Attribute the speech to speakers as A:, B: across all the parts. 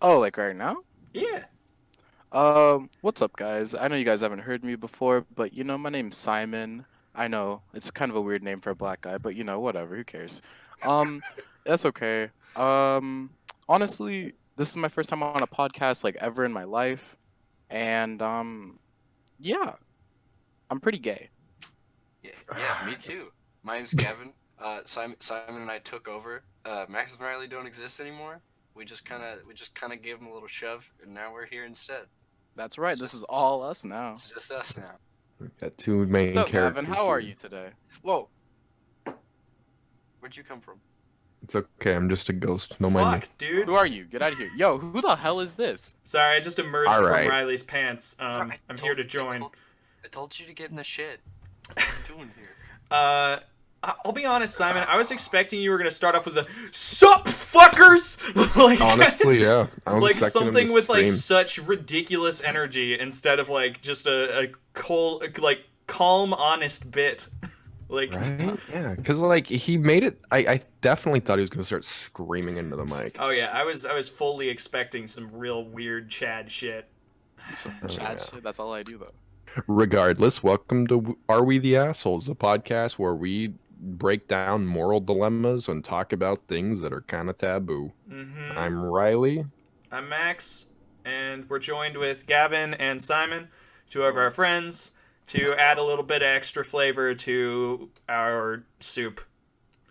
A: Oh, like right now?
B: Yeah.
A: What's up, guys? I know you guys haven't heard me before, but my name's Simon. I know it's kind of a weird name for a black guy, but whatever, who cares? Um, that's okay. Honestly, this is my first time on a podcast like ever in my life, and yeah, I'm pretty gay.
C: Yeah, me too. My name's Gavin. Simon and I took over. Max and Riley don't exist anymore. We just kind of gave them a little shove, and now we're here instead.
A: That's
C: It's
A: right. This is
C: just
A: all
C: it's,
A: us now.
C: it's just us now.
D: Got two main
A: So, Gavin,
D: characters
A: how are
D: here.
A: you today?
C: Whoa, where'd you come from?
D: It's okay, I'm just a ghost. Don't mind me.
B: Fuck, dude.
A: Who are you? Get out of here. Yo, who the hell is this?
B: Sorry, I just emerged
D: All
B: from
D: right.
B: Riley's pants.
C: I
B: I'm
C: told-
B: here to
C: I
B: join.
C: told you to get in the shed. What are you doing here?
B: I'll be honest, Simon. I was expecting you were gonna start off with a "Sup, fuckers!" like,
D: Honestly, yeah. I was
B: like
D: expecting him
B: something
D: to
B: with like
D: scream.
B: such ridiculous energy instead of like just a cold, like calm, honest bit. Like,
D: Right? Yeah, because like he made it. I definitely thought he was gonna start screaming into the mic.
B: oh yeah, I was fully expecting some real weird Chad shit.
A: Some
D: Oh,
A: chat
D: yeah.
A: shit. That's all I do though.
D: Regardless, welcome to Are We the Assholes, a podcast where we break down moral dilemmas and talk about things that are kind of taboo.
B: Mm-hmm.
D: I'm Riley.
B: I'm Max, and we're joined with Gavin and Simon, two of our friends, to add a little bit of extra flavor to our soup.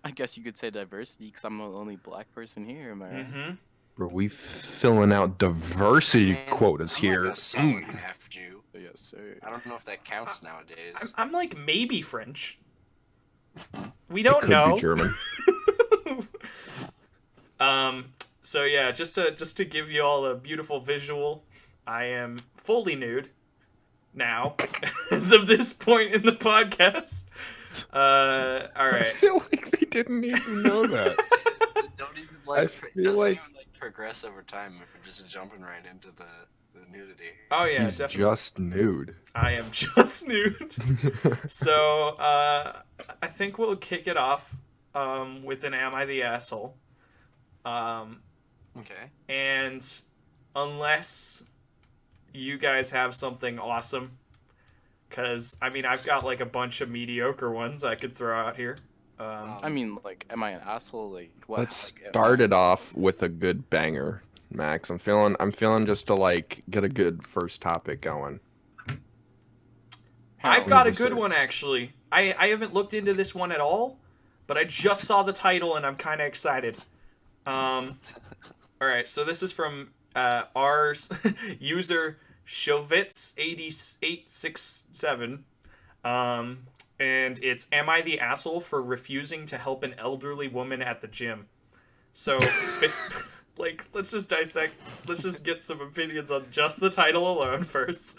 A: I guess you could say diversity because I'm the only black person here, am I right?
B: Mm-hmm.
D: Where we filling out diversity
C: Man,
D: quotas
C: I'm
D: here.
C: like a solid half Jew.
A: Yes, sir.
C: I don't know if that counts nowadays.
B: I'm like maybe French. We
D: It
B: don't
D: could
B: know.
D: be German.
B: So yeah, just to give you all a beautiful visual, I am fully nude now, as of this point in the podcast. All
D: I
B: right.
D: feel like they didn't even know that.
C: Don't even
D: I
C: like.
D: feel
C: Doesn't
D: like-
C: even like progress over time. We're just jumping right into the nudity.
B: Oh yeah,
D: He's
B: definitely.
D: just nude.
B: I am just nude. So I think we'll kick it off with an "Am I the asshole?"
C: Okay.
B: And unless you guys have something awesome, because I mean I've got like a bunch of mediocre ones I could throw out here.
A: I mean, like, am I an asshole? Like, what?
D: Let's
A: like,
D: start it off with a good banger, Max. I'm feeling just to like get a good first topic going.
B: I've got a
D: Just
B: good
D: a-
B: one actually. I haven't looked into this one at all, but I just saw the title and I'm kind of excited. All right, so this is from our user Shovitz8867. And it's "Am I the asshole for refusing to help an elderly woman at the gym?" So, like, let's just dissect. Let's just get some opinions on just the title alone first.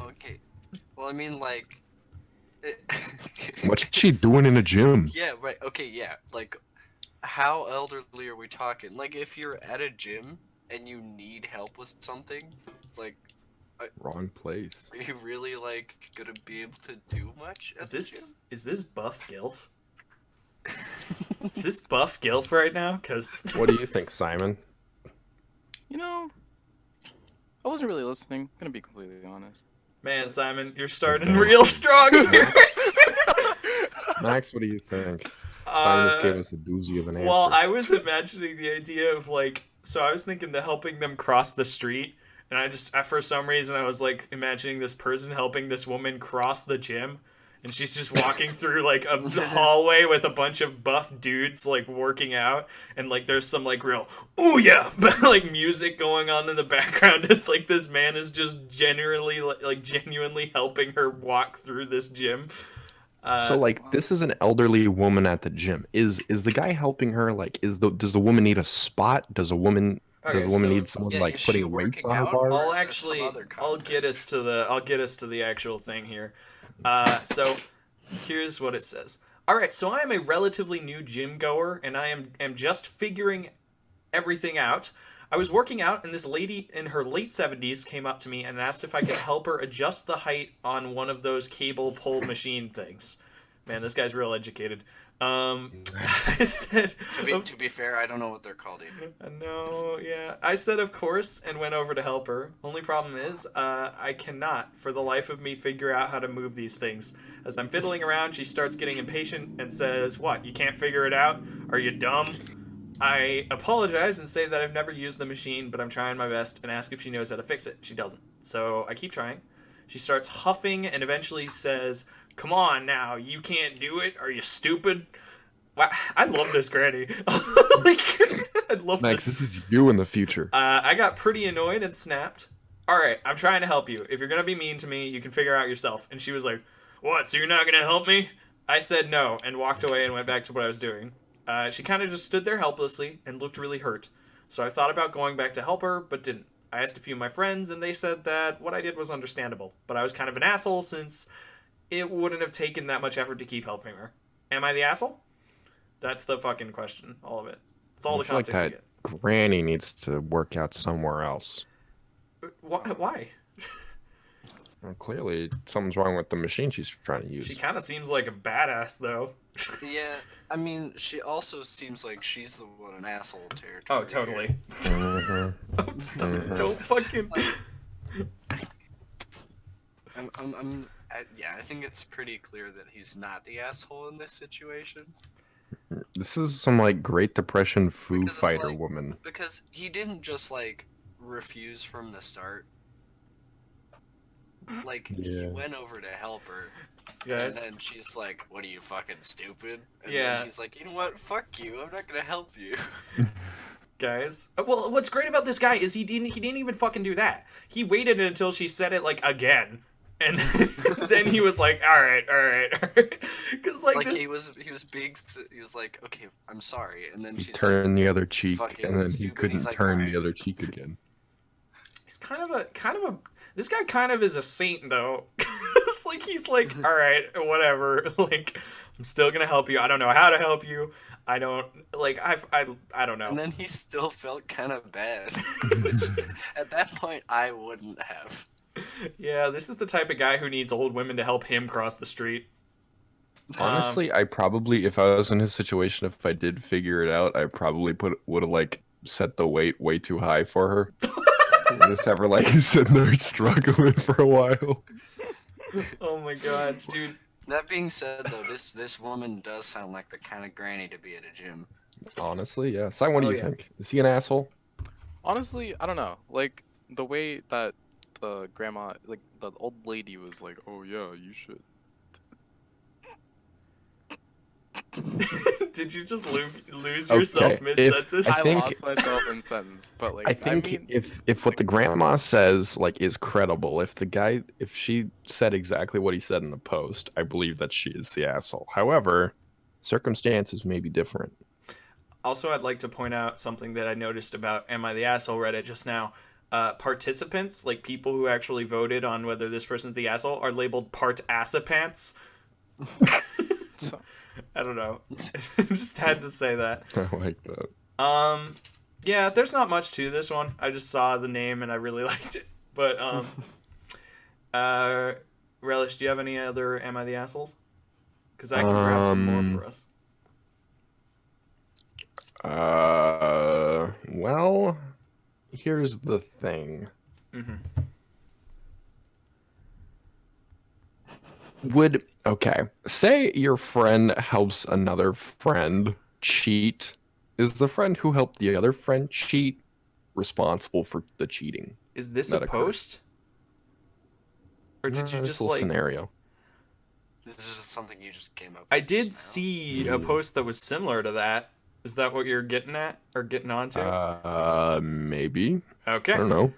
C: Okay. Well, I mean, like.
D: What's she doing in a gym?
C: Yeah. Right. Okay. Yeah. Like, how elderly are we talking? Like, if you're at a gym and you need help with something, like,
D: Wrong place.
C: are you really like gonna be able to do much at
B: Is this buff Gilf? Is this buff Gilf right now? Cause
D: What do you think, Simon?
A: You know, I wasn't really listening. Gonna be completely honest.
B: man, Simon, you're starting real strong here.
D: Max, what do you think? Simon just gave us a doozy of an answer.
B: Well, I was imagining the idea of like, so I was thinking the helping them cross the street, and for some reason, I was like imagining this person helping this woman cross the gym, and she's just walking through like a hallway with a bunch of buff dudes like working out, and like there's some like real ooh yeah, but like music going on in the background. It's like this man is just genuinely helping her walk through this gym.
D: So like this is an elderly woman at the gym. Is the guy helping her like does the woman need a spot? Does a woman
B: Okay,
D: need
B: so-
D: someone
C: Yeah,
D: like
C: is she
D: putting weights
C: working
D: on her
C: out?
D: bar?
C: Or
B: I'll
C: is there some
B: actually
C: other
B: I'll get us to the actual thing here. So here's what it says. All right, so I am a relatively new gym goer and I am just figuring everything out. I was working out and this lady in her late 70s came up to me and asked if I could help her adjust the height on one of those cable pull machine things. Man, this guy's real educated. I said,
C: To be fair, I don't know what they're called either.
B: no, yeah. I said, of course, and went over to help her. Only problem is, I cannot, for the life of me, figure out how to move these things. As I'm fiddling around, she starts getting impatient and says, "What, you can't figure it out? Are you dumb?" I apologize and say that I've never used the machine, but I'm trying my best, and ask if she knows how to fix it. She doesn't. So I keep trying. She starts huffing and eventually says, "Come on now, you can't do it. Are you stupid?" Wow, I love this granny. Like, I love
D: Max,
B: this.
D: this is you in the future.
B: I got pretty annoyed and snapped. "All right, I'm trying to help you. If you're gonna be mean to me, you can figure out yourself." And she was like, "What? So you're not gonna help me?" I said no and walked away and went back to what I was doing. She kind of just stood there helplessly and looked really hurt. So I thought about going back to help her, but didn't. I asked a few of my friends, and they said that what I did was understandable, but I was kind of an asshole since it wouldn't have taken that much effort to keep helping her. Am I the asshole? That's the fucking question. All of it. That's all
D: I
B: the
D: feel like
B: context
D: that granny needs to work out somewhere else.
B: you get. Why?
D: Well, clearly, something's wrong with the machine she's trying to use.
B: She kind of seems like a badass, though.
C: Yeah, I mean, she also seems like she's the one in asshole territory.
B: Oh, totally.
D: Mhm.
B: Don't fucking.
C: Yeah, I think it's pretty clear that he's not the asshole in this situation.
D: This is some like Great Depression Foo
C: Because it's
D: Fighter
C: like-
D: woman.
C: Because he didn't just like refuse from the start. Like he
D: Yeah.
C: went over to help her, and
B: Guys.
C: then she's like, "What are you, fucking stupid?" And
B: Yeah.
C: then he's like, "You know what? Fuck you. I'm not gonna help you."
B: Guys. Well, what's great about this guy is he didn't even fucking do that. He waited until she said it like again, and then he was like, all right, because like,
C: Like
B: this.
C: he was like, "Okay, I'm sorry," and then she's like,
D: Turn the other cheek,
C: fucking
D: and then he
C: stupid.
D: couldn't
C: He's like,
D: turn
C: "Alright."
D: the other cheek again.
B: He's kind of a. This guy kind of is a saint though. It's like he's like, all right, whatever. Like, I'm still gonna help you. I don't know how to help you. I don't like. I don't know.
C: And then he still felt kind of bad. Which, at that point, I wouldn't have.
B: Yeah, this is the type of guy who needs old women to help him cross the street.
D: Honestly, I probably, if I was in his situation, if I did figure it out, I probably would have like set the weight way too high for her. Just have her like sitting there struggling for a while.
B: Oh my god, dude.
C: That being said, though, this woman does sound like the kind of granny to be at a gym.
D: Honestly, yeah. Si, what do
B: Oh,
D: you
B: yeah.
D: think? Is he an asshole?
A: Honestly, I don't know. Like the way that the grandma, like the old lady, was like, "Oh yeah, you should."
B: Did you just lose yourself
D: Okay,
B: mid-sentence?
D: I
A: I
D: think-
A: lost myself in sentence, but like
D: I think
A: mean,
D: if what the grandma says like is credible, if she said exactly what he said in the post, I believe that she is the asshole. However, circumstances may be different.
B: Also, I'd like to point out something that I noticed about Am I the Asshole Reddit just now. Participants, like people who actually voted on whether this person's the asshole, are labeled part-assapants. I don't know. Just had to say that.
D: I like that.
B: Yeah, there's not much to this one. I just saw the name and I really liked it. But Relish, do you have any other Am I the Assholes? Because I can grab some more for us.
D: Well, here's the thing.
B: Mm-hmm.
D: Okay, say your friend helps another friend cheat. Is the friend who helped the other friend cheat responsible for the cheating?
B: Is this
D: That
B: a
D: occurs.
B: post? Or did you
D: This
B: just
D: little
B: like?
D: scenario?
C: This is just something you just came up with.
B: I did
C: just now.
B: see a post that was similar to that. Is that what you're getting at or getting onto?
D: Maybe.
B: Okay.
D: I don't know.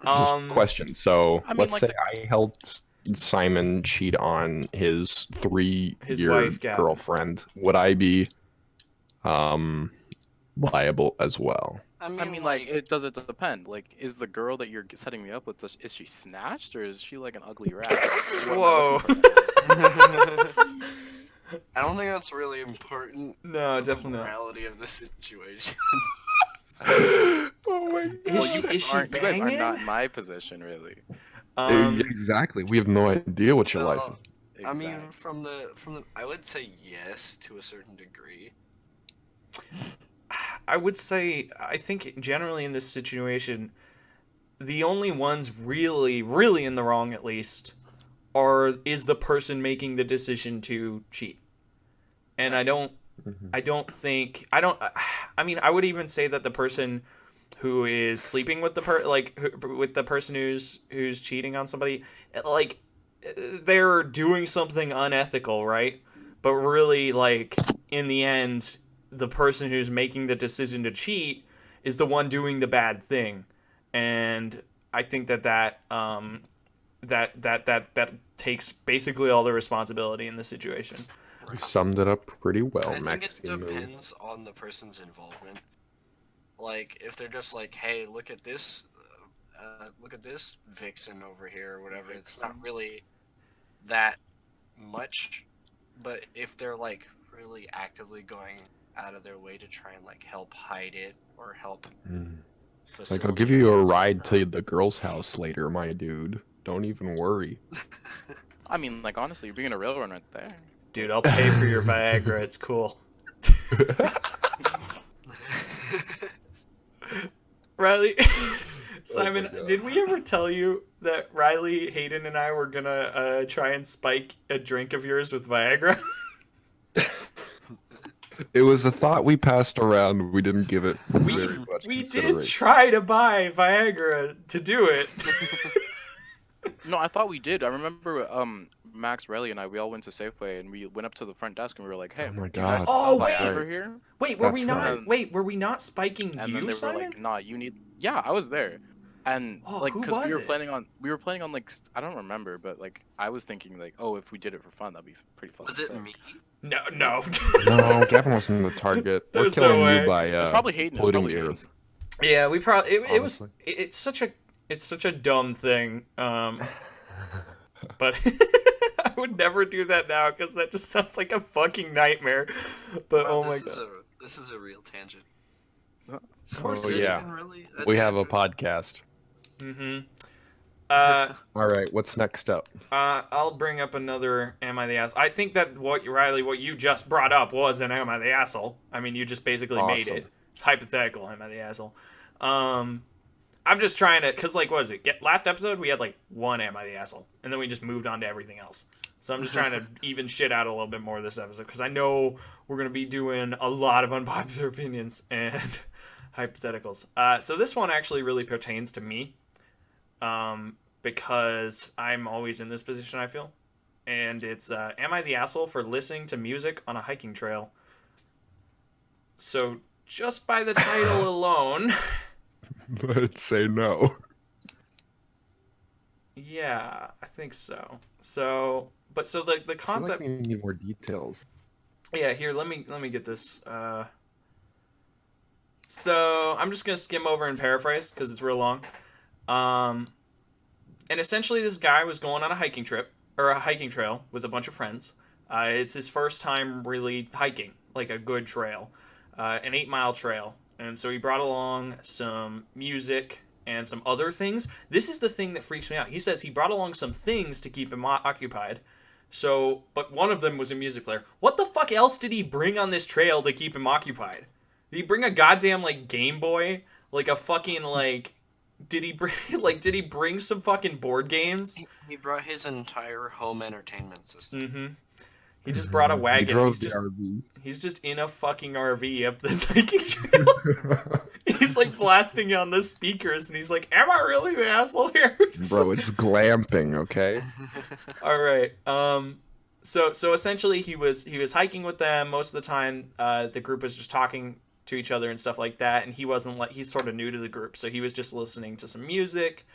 D: Just question. So
A: I mean,
D: let's
A: like
D: say I helped Simon cheat on his
B: His
D: 3-year
B: wife, Gavin.
D: girlfriend. Would I be liable as well?
A: I mean, like it does it depend. Like, is the girl that you're setting me up with, is she snatched or is she like an ugly rat? What am I
B: Whoa.
A: looking for?
C: I don't think that's really important.
B: No,
C: for the
B: definitely not.
C: morality of the situation.
D: Oh my god.
B: Is
A: Well,
B: she-
A: you guys
B: is she
A: aren't. You guys are
B: banging?
A: not in my position, really.
D: Exactly. We have no idea what your life is.
C: I mean,
A: Exactly.
C: from the I would say yes to a certain degree.
B: I would say I think generally in this situation, the only ones really, really in the wrong at least is the person making the decision to cheat. And
C: Right.
D: Mhm.
B: I mean, I would even say that the person who is sleeping with with the person who's cheating on somebody, like they're doing something unethical, right? But really, like in the end, the person who's making the decision to cheat is the one doing the bad thing, and I think that takes basically all the responsibility in the situation.
D: You summed it up pretty well,
C: I think it
D: Maximo.
C: depends on the person's involvement. Like, if they're just like, "Hey, look at this vixen over here," or whatever. It's not really that much. But if they're like really actively going out of their way to try and like help hide it or help
D: Mm.
C: facilitate,
D: Like, I'll give you a
C: what's
D: ride
C: going
D: to the girl's house later, my dude. Don't even worry.
A: I mean, like honestly, you're being a real one right there.
B: Dude, I'll pay for your Viagra. It's cool. Riley, Simon,
D: God.
B: did we ever tell you that Riley, Hayden, and I were gonna try and spike a drink of yours with Viagra?
D: It was a thought we passed around. We didn't give it very much
B: We did
D: consideration.
B: try to buy Viagra to do it.
A: No, I thought we did. I remember Max, Relly, and I, we all went to Safeway and we went up to the front desk and we were like, "Hey,
D: Oh my
A: do you guys
D: God.
B: Oh,
A: sell
B: wait.
A: Viagra here?"
B: Wait, were
D: That's
B: we not?
A: right.
B: Wait, were we not spiking
A: And
B: you,
A: then they were
B: Simon?
A: like, "Nah, you need." Yeah, I was there, and
B: Oh,
A: like
B: who
A: because
B: was it?
A: we were planning on like I don't remember, but like I was thinking like, oh, if we did it for fun, that'd be pretty fun.
C: Was it me?
B: No.
D: No, Gavin wasn't the target. We're
B: There's no
D: killing
B: way.
D: you by
A: It's probably Hayden. It's
D: polluting
A: probably
D: the
A: Hayden.
D: earth.
B: Yeah, we probably it was.
D: Honestly.
B: It's such a dumb thing. But I would never do that now because that just sounds like a fucking nightmare. But
C: Wow,
B: oh my god.
C: This is a real tangent.
A: Huh?
C: So
D: Oh,
C: is it
D: yeah.
C: even really
D: We have a
C: tangent?
D: podcast.
B: Mm-hmm.
D: All right, what's next up?
B: I'll bring up another "Am I the Ass?" I think that what you just brought up was an "Am I the Asshole?" I mean, you just basically made
D: Awesome.
B: it. It's hypothetical. Am I the asshole? I'm just trying to, cause like, what is it? Last episode we had like one "Am I the Asshole?" and then we just moved on to everything else. So I'm just trying to even shit out a little bit more this episode because I know we're gonna be doing a lot of unpopular opinions and hypotheticals. So this one actually really pertains to me. Because I'm always in this position, I feel. And it's, am I the asshole for listening to music on a hiking trail? So, just by the title alone,
D: Let's say no.
B: yeah, I think so. So the
D: I feel
B: concept,
D: like we need more details.
B: yeah, here, let me get this. So, I'm just gonna skim over and paraphrase, because it's real long. And essentially, this guy was going on a hiking trip or a hiking trail with a bunch of friends. It's his first time really hiking, like a good trail, an 8 mile trail. And so he brought along some music and some other things. This is the thing that freaks me out. He says he brought along some things to keep him occupied. So, but one of them was a music player. What the fuck else did he bring on this trail to keep him occupied? Did he bring a goddamn like Game Boy? Like a fucking like did he bring some fucking board games?
C: He brought his entire home entertainment system.
B: Mm-hmm. He just brought a
D: He
B: wagon.
D: drove
B: He's
D: the
B: just
D: RV.
B: he's just in a fucking RV up this hiking trail. He's like blasting on the speakers and he's like, "Am I really the asshole here?"
D: Bro, it's glamping, okay?
B: All right. So essentially he was hiking with them most of the time. The group was just talking to each other and stuff like that, and he wasn't like he's sort of new to the group, so he was just listening to some music.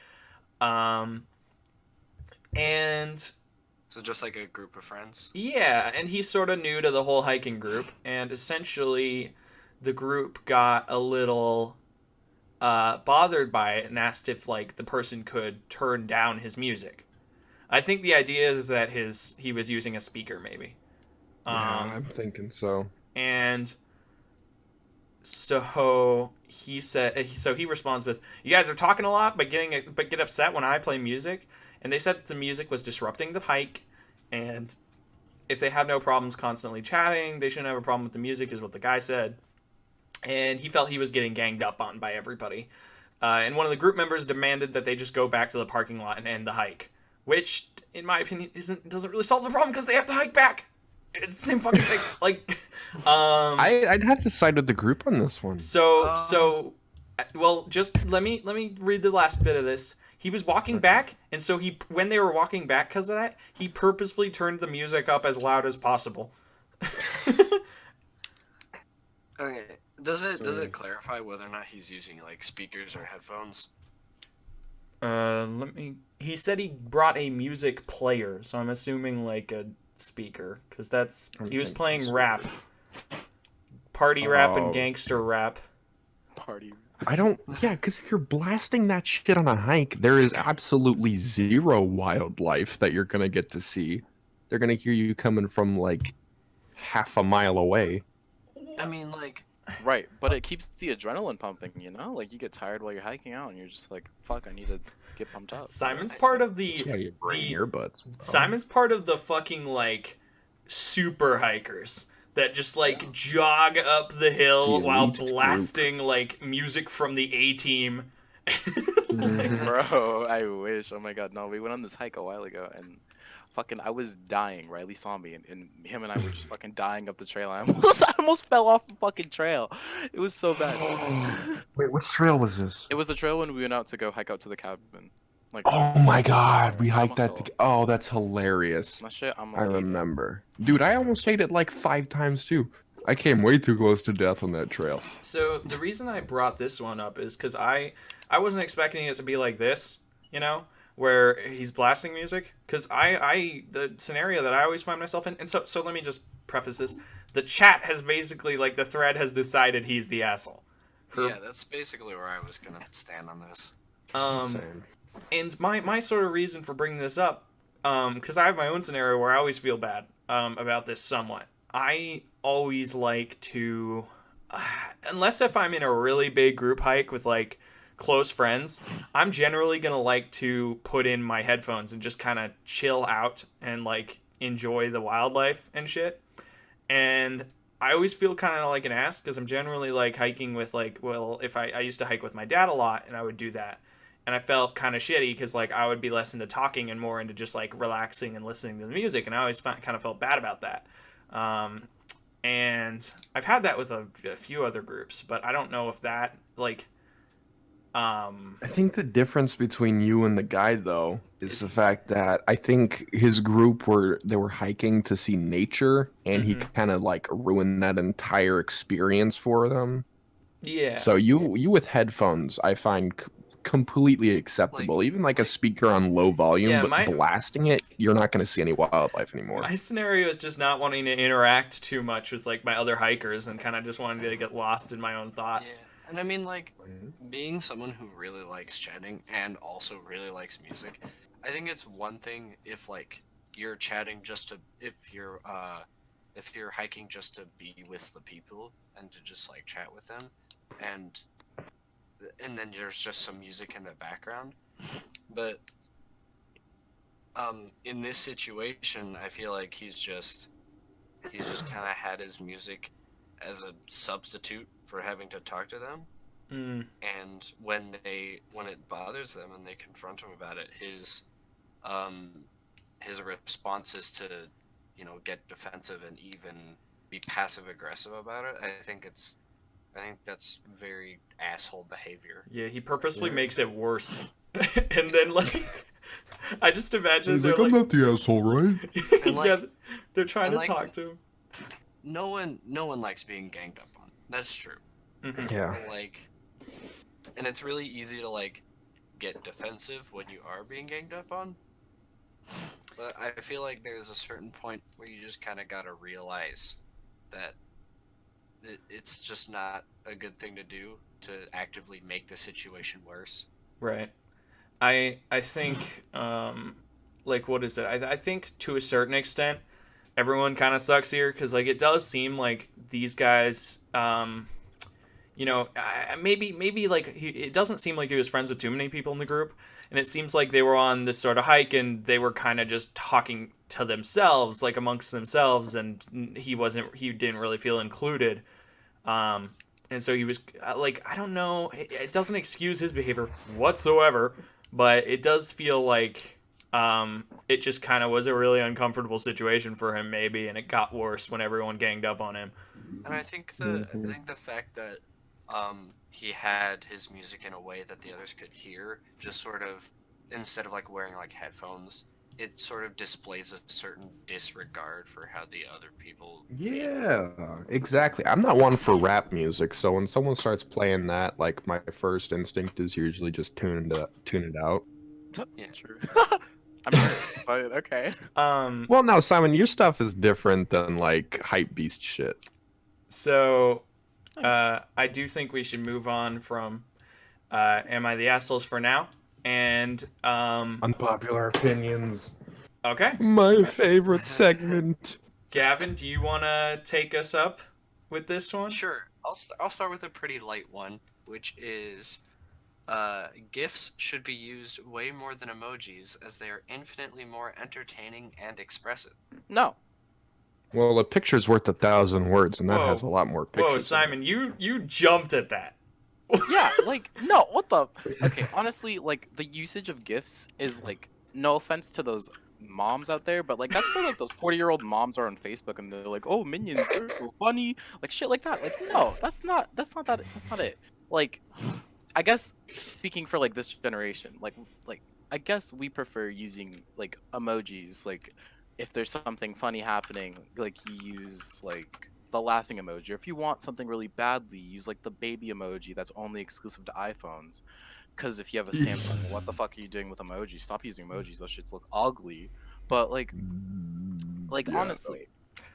B: And
C: So just like a group of friends.
B: yeah, and he's sort of new to the whole hiking group, and essentially the group got a little bothered by it and asked if like the person could turn down his music. I think the idea is that he was using a speaker maybe.
D: Yeah, I'm thinking so.
B: And so he said, so he responds with, "You guys are talking a lot, but get upset when I play music." And they said that the music was disrupting the hike, And if they had no problems constantly chatting, they shouldn't have a problem with the music, is what the guy said. And he felt he was getting ganged up on by everybody. And one of the group members demanded that they just go back to the parking lot and end the hike, which, in my opinion, doesn't really solve the problem because they have to hike back. It's the same fucking thing. Like,
D: I'd have to side with the group on this one.
B: Well, just let me read the last bit of this. He was walking back, and so when they were walking back because of that, he purposefully turned the music up as loud as possible.
C: Okay. Does it clarify whether or not he's using like speakers or headphones?
B: He said he brought a music player, so I'm assuming like a speaker, because he was playing rap, party rap and gangster rap.
A: Party.
D: Because if you're blasting that shit on a hike, there is absolutely zero wildlife that you're gonna get to see. They're gonna hear you coming from like half a mile away.
C: I mean, like.
A: Right, but it keeps the adrenaline pumping, you know? Like, you get tired while you're hiking out, and you're just like, fuck, I need to get pumped up.
B: Simon's part of the...
D: That's why you bring earbuds.
B: Simon's part of the fucking, like, super hikers that just, like, jog up the hill while blasting, like, music from the A-Team.
A: Bro, I wish. Oh my god, no, we went on this hike a while ago, and fucking, I was dying. Riley saw me, and him and I were just fucking dying up the trail. I almost fell off the fucking trail. It was so bad.
D: Wait, which trail was this?
A: It was the trail when we went out to go hike out to the cabin. Like,
D: oh my god, we hiked that. Oh, that's hilarious.
A: My shit,
D: I remember. Dude, I almost ate it like 5 times too. I came way too close to death on that trail.
B: So the reason I brought this one up is because I wasn't expecting it to be like this, you know, where he's blasting music. Because the scenario that I always find myself in, and so let me just preface this: the chat has basically, like, the thread has decided he's the asshole.
C: Yeah, that's basically where I was gonna stand on this.
D: Same.
B: And my sort of reason for bringing this up, because I have my own scenario where I always feel bad about this somewhat. I always like to, unless if I'm in a really big group hike with, like, close friends, I'm generally going to like to put in my headphones and just kind of chill out and, like, enjoy the wildlife and shit. And I always feel kind of like an ass because I'm generally, like, hiking with, like, well, if I used to hike with my dad a lot, and I would do that. And I felt kind of shitty because, like, I would be less into talking and more into just, like, relaxing and listening to the music. And I always kind of felt bad about that. And I've had that with a few other groups, but I don't know if that, like...
D: I think the difference between you and the guy, though, is the fact that I think his group were hiking to see nature, and he kind of, like, ruined that entire experience for them.
B: Yeah.
D: So you with headphones, I find completely acceptable. Even like a speaker on low volume, but blasting it, you're not going to see any wildlife anymore.
B: My scenario is just not wanting to interact too much with, like, my other hikers and kind of just wanting to get lost in my own thoughts.
C: Yeah. And I mean, like, being someone who really likes chatting and also really likes music, I think it's one thing if, like, you're chatting just to, if you're hiking just to be with the people and to just, like, chat with them, and then there's just some music in the background. But in this situation, I feel like he's just kind of had his music as a substitute for having to talk to them. And when it bothers them and they confront him about it, his response is to, you know, get defensive and even be passive aggressive about it. I think that's very asshole behavior.
B: Yeah, he purposely makes it worse. And then, like, I just imagine
D: he's like, I'm not the asshole, right?
C: Like,
B: yeah, they're trying to talk to him.
C: No one likes being ganged up on. That's true.
D: Yeah.
C: Like, and it's really easy to, like, get defensive when you are being ganged up on. But I feel like there's a certain point where you just kind of gotta realize that it's just not a good thing to do to actively make the situation worse.
B: Right. I think, like, what is it? I think to a certain extent, everyone kind of sucks here because, like, it does seem like these guys, you know, maybe like it doesn't seem like he was friends with too many people in the group, and it seems like they were on this sort of hike and they were kind of just talking to themselves, like amongst themselves, and he didn't really feel included. And so he was like, I don't know, it doesn't excuse his behavior whatsoever, but it does feel like it just kind of was a really uncomfortable situation for him, maybe, and it got worse when everyone ganged up on him.
C: And I think the fact that he had his music in a way that the others could hear, just sort of, instead of like wearing like headphones, it sort of displays a certain disregard for how the other people
D: Yeah, exactly. I'm not one for rap music, so when someone starts playing that, like my first instinct is usually just tune it out.
C: Yeah.
A: True. I'm hurt, but okay.
D: Well, no, Simon, your stuff is different than like hype beast shit.
B: So I do think we should move on from Am I the Assholes for now? And
D: Unpopular opinions.
B: okay,
D: My favorite segment.
B: Gavin, do you want to take us up with this one?
C: Sure. I'll start with a pretty light one, which is GIFs should be used way more than emojis, as they are infinitely more entertaining and expressive.
A: No.
D: Well, a picture's worth 1,000 words, and that
B: Whoa.
D: has a lot more pictures.
B: Whoa, Simon, you jumped at that.
A: Yeah, like no, what the? Okay, honestly, like the usage of GIFs is like, no offense to those moms out there, but like that's where like those 40-year-old moms are on Facebook and they're like, oh, minions, they're so funny, like shit like that. Like no, that's not it. Like, I guess speaking for like this generation, like I guess we prefer using like emojis. Like if there's something funny happening, like you use like the laughing emoji. Or if you want something really badly, use like the baby emoji that's only exclusive to iPhones. Because if you have a Samsung, what the fuck are you doing with emojis? Stop using emojis. Those shits look ugly. But like
D: Yeah.
A: honestly,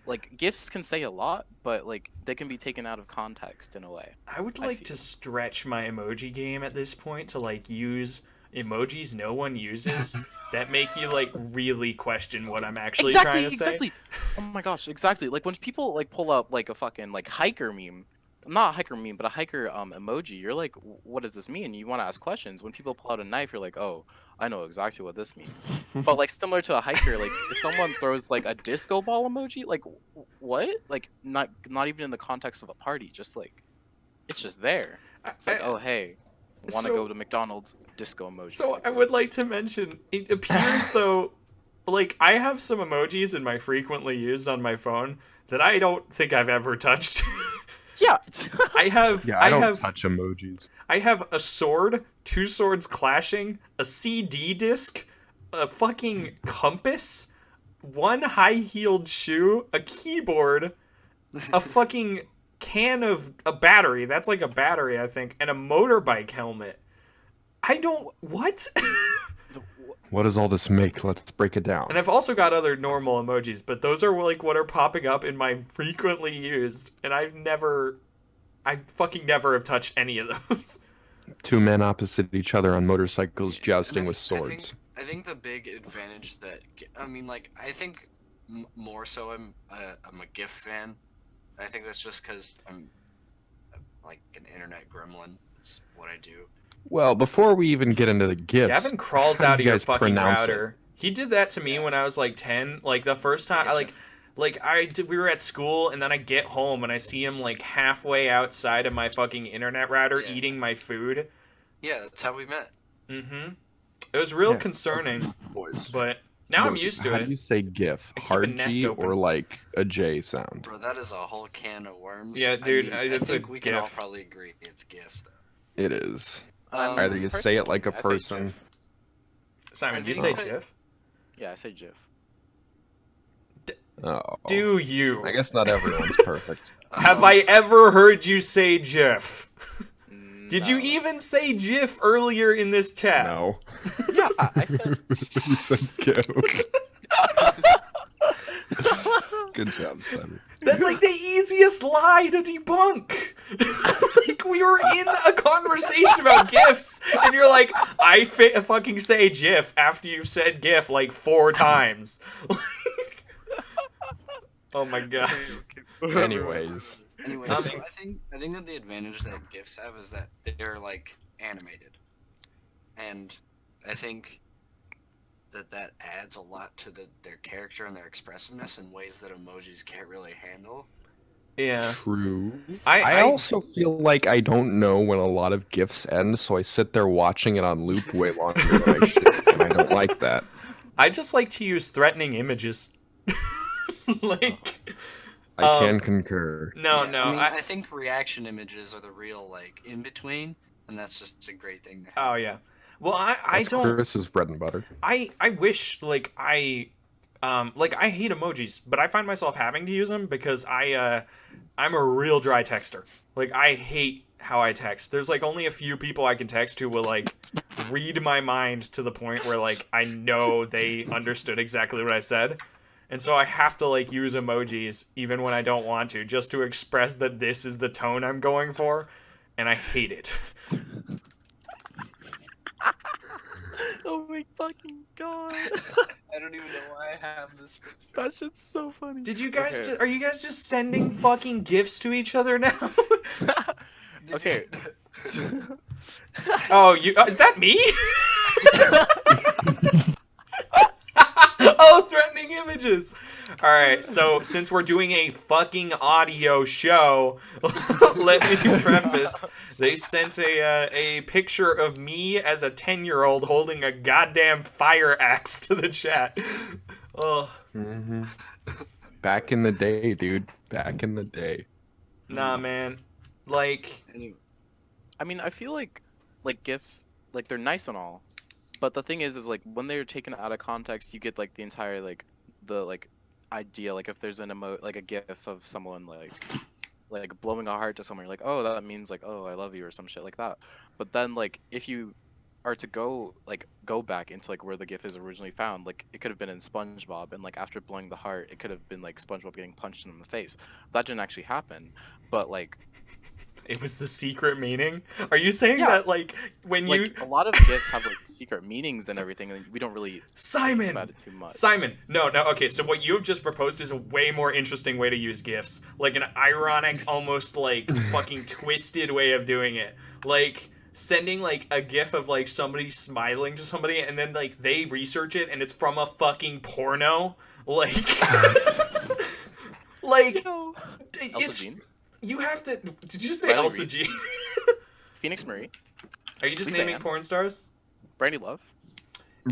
A: like GIFs can say a lot, but like they can be taken out of context in a way.
B: I would
A: I
B: like
A: feel.
B: to stretch my emoji game at this point to like use emojis no one uses that make you like really question what I'm actually trying to say.
A: Exactly. Oh my gosh, exactly. Like when people like pull up like a fucking like hiker meme, not a hiker meme, but a hiker emoji, you're like, what does this mean? You want to ask questions. When people pull out a knife, you're like, oh, I know exactly what this means. But like similar to a hiker, like if someone throws like a disco ball emoji, like what? Like not even in the context of a party, just like it's just there. It's like, oh hey, want to
B: So-
A: go to McDonald's? Disco emoji.
B: So I would like to mention, it appears though, like I have some emojis in my frequently used on my phone that I don't think I've ever touched.
A: Yeah.
B: I have,
D: Yeah, I don't
B: have,
D: touch emojis.
B: I have a sword, two swords clashing, a CD disc, a fucking compass, one high-heeled shoe, a keyboard, a fucking can of a battery. That's like a battery, I think, and a motorbike helmet. I don't what?
D: What does all this make? Let's break it down.
B: And I've also got other normal emojis, but those are like what are popping up in my frequently used, and I fucking never have touched any of those.
D: Two men opposite each other on motorcycles jousting
C: And
D: with swords.
C: I think the big advantage that I mean, like I think more so I'm a GIF fan. I think that's just because I'm like an internet gremlin. That's what I do.
D: Well, before we even get into the gifts,
B: Gavin crawls
D: how do
B: out of
D: you
B: your
D: guys
B: fucking
D: pronounce it?
B: router. He did that to me when I was like 10. Like the first time, we were at school, and then I get home and I see him like halfway outside of my fucking internet router
C: Yeah.
B: eating my food.
C: Yeah, that's how we met.
B: Mm-hmm. It was real
D: Yeah.
B: concerning,
D: Boys.
B: but now I'm used to
D: How
B: it.
D: do you say GIF?
B: I keep a
D: Hard
B: nest
D: G
B: open.
D: or like a J sound?
C: Bro, that is a whole can of worms.
B: Yeah, dude,
C: I
B: it's a
C: think we can all
B: GIF.
C: probably agree it's GIF though.
D: It is.
A: Um,
D: Either you say it like a
A: personally, I say
D: person.
B: Simon,
C: I
B: do you say
C: think that-
B: GIF?
A: Yeah, I say GIF.
D: Oh.
B: Do you?
D: I guess not everyone's perfect.
B: Have I ever heard you say GIF? Did you
A: No.
B: even say GIF earlier in this tab?
D: No.
A: Yeah, I said.
D: You said GIF. Good job, Simon.
B: That's like the easiest lie to debunk. Like we were in a conversation about GIFs, and you're like, I fucking say GIF after you've said GIF like 4 times. Oh my god.
D: Anyways,
C: Anyway,
B: Um,
C: so I think that the advantage that GIFs have is that they're like animated, and I think that adds a lot to their character and their expressiveness in ways that emojis can't really handle.
B: Yeah.
D: True.
B: I
D: I also feel like I don't know when a lot of GIFs end, so I sit there watching it on loop way longer than I should, and I don't like that.
B: I just like to use threatening images. Like,
D: I can concur.
B: no,
C: Yeah,
B: no.
C: I mean, I think reaction images are the real like in between, and that's just a great thing to have.
B: Oh yeah. Well, I
D: That's
B: don't.
D: Chris's bread and butter.
B: I wish like I hate emojis, but I find myself having to use them because I'm a real dry texter. Like I hate how I text. There's like only a few people I can text who will like read my mind to the point where like I know they understood exactly what I said. And so I have to like use emojis even when I don't want to, just to express that this is the tone I'm going for, and I hate it.
A: Oh my fucking god.
C: I don't even know why I have this picture.
A: That shit's so funny.
B: Did you guys
A: Okay.
B: are you guys just sending fucking gifts to each other now?
A: Okay.
B: Oh, you is that me? Oh, threatening images. All right, so since we're doing a fucking audio show, let me preface. They sent a picture of me as a 10-year-old holding a goddamn fire axe to the chat. Oh,
D: Hmm. Back in the day, dude. Back in the day.
B: nah, man. Like,
C: Anyway,
A: I mean, I feel like gifs, like they're nice and all, but the thing is like when they're taken out of context, you get like the entire like the like idea. Like if there's an like a gif of someone like blowing a heart to someone, you're like, oh, that means like, oh, I love you or some shit like that. But then like if you are to go back into like where the gif is originally found, like it could have been in SpongeBob, and like after blowing the heart, it could have been like SpongeBob getting punched in the face. That didn't actually happen, but like.
B: it was the secret meaning. Are you saying
A: Yeah.
B: that like when you
A: Like a lot of gifs have like secret meanings and everything, and we don't really think
B: Simon?
A: about it too much.
B: Simon, no, okay, so what you have just proposed is a way more interesting way to use GIFs. Like an ironic, almost like fucking twisted way of doing it. Like sending like a GIF of like somebody smiling to somebody and then like they research it and it's from a fucking porno. Like like
A: Elsa
B: it's
A: Jean,
B: you have to did you just say
A: Riley
B: Elsa
A: Reid.
B: G?
A: Phoenix Marie,
B: Are you just
A: Lisa
B: naming
A: Ann.
B: porn stars?
A: Brandy Love.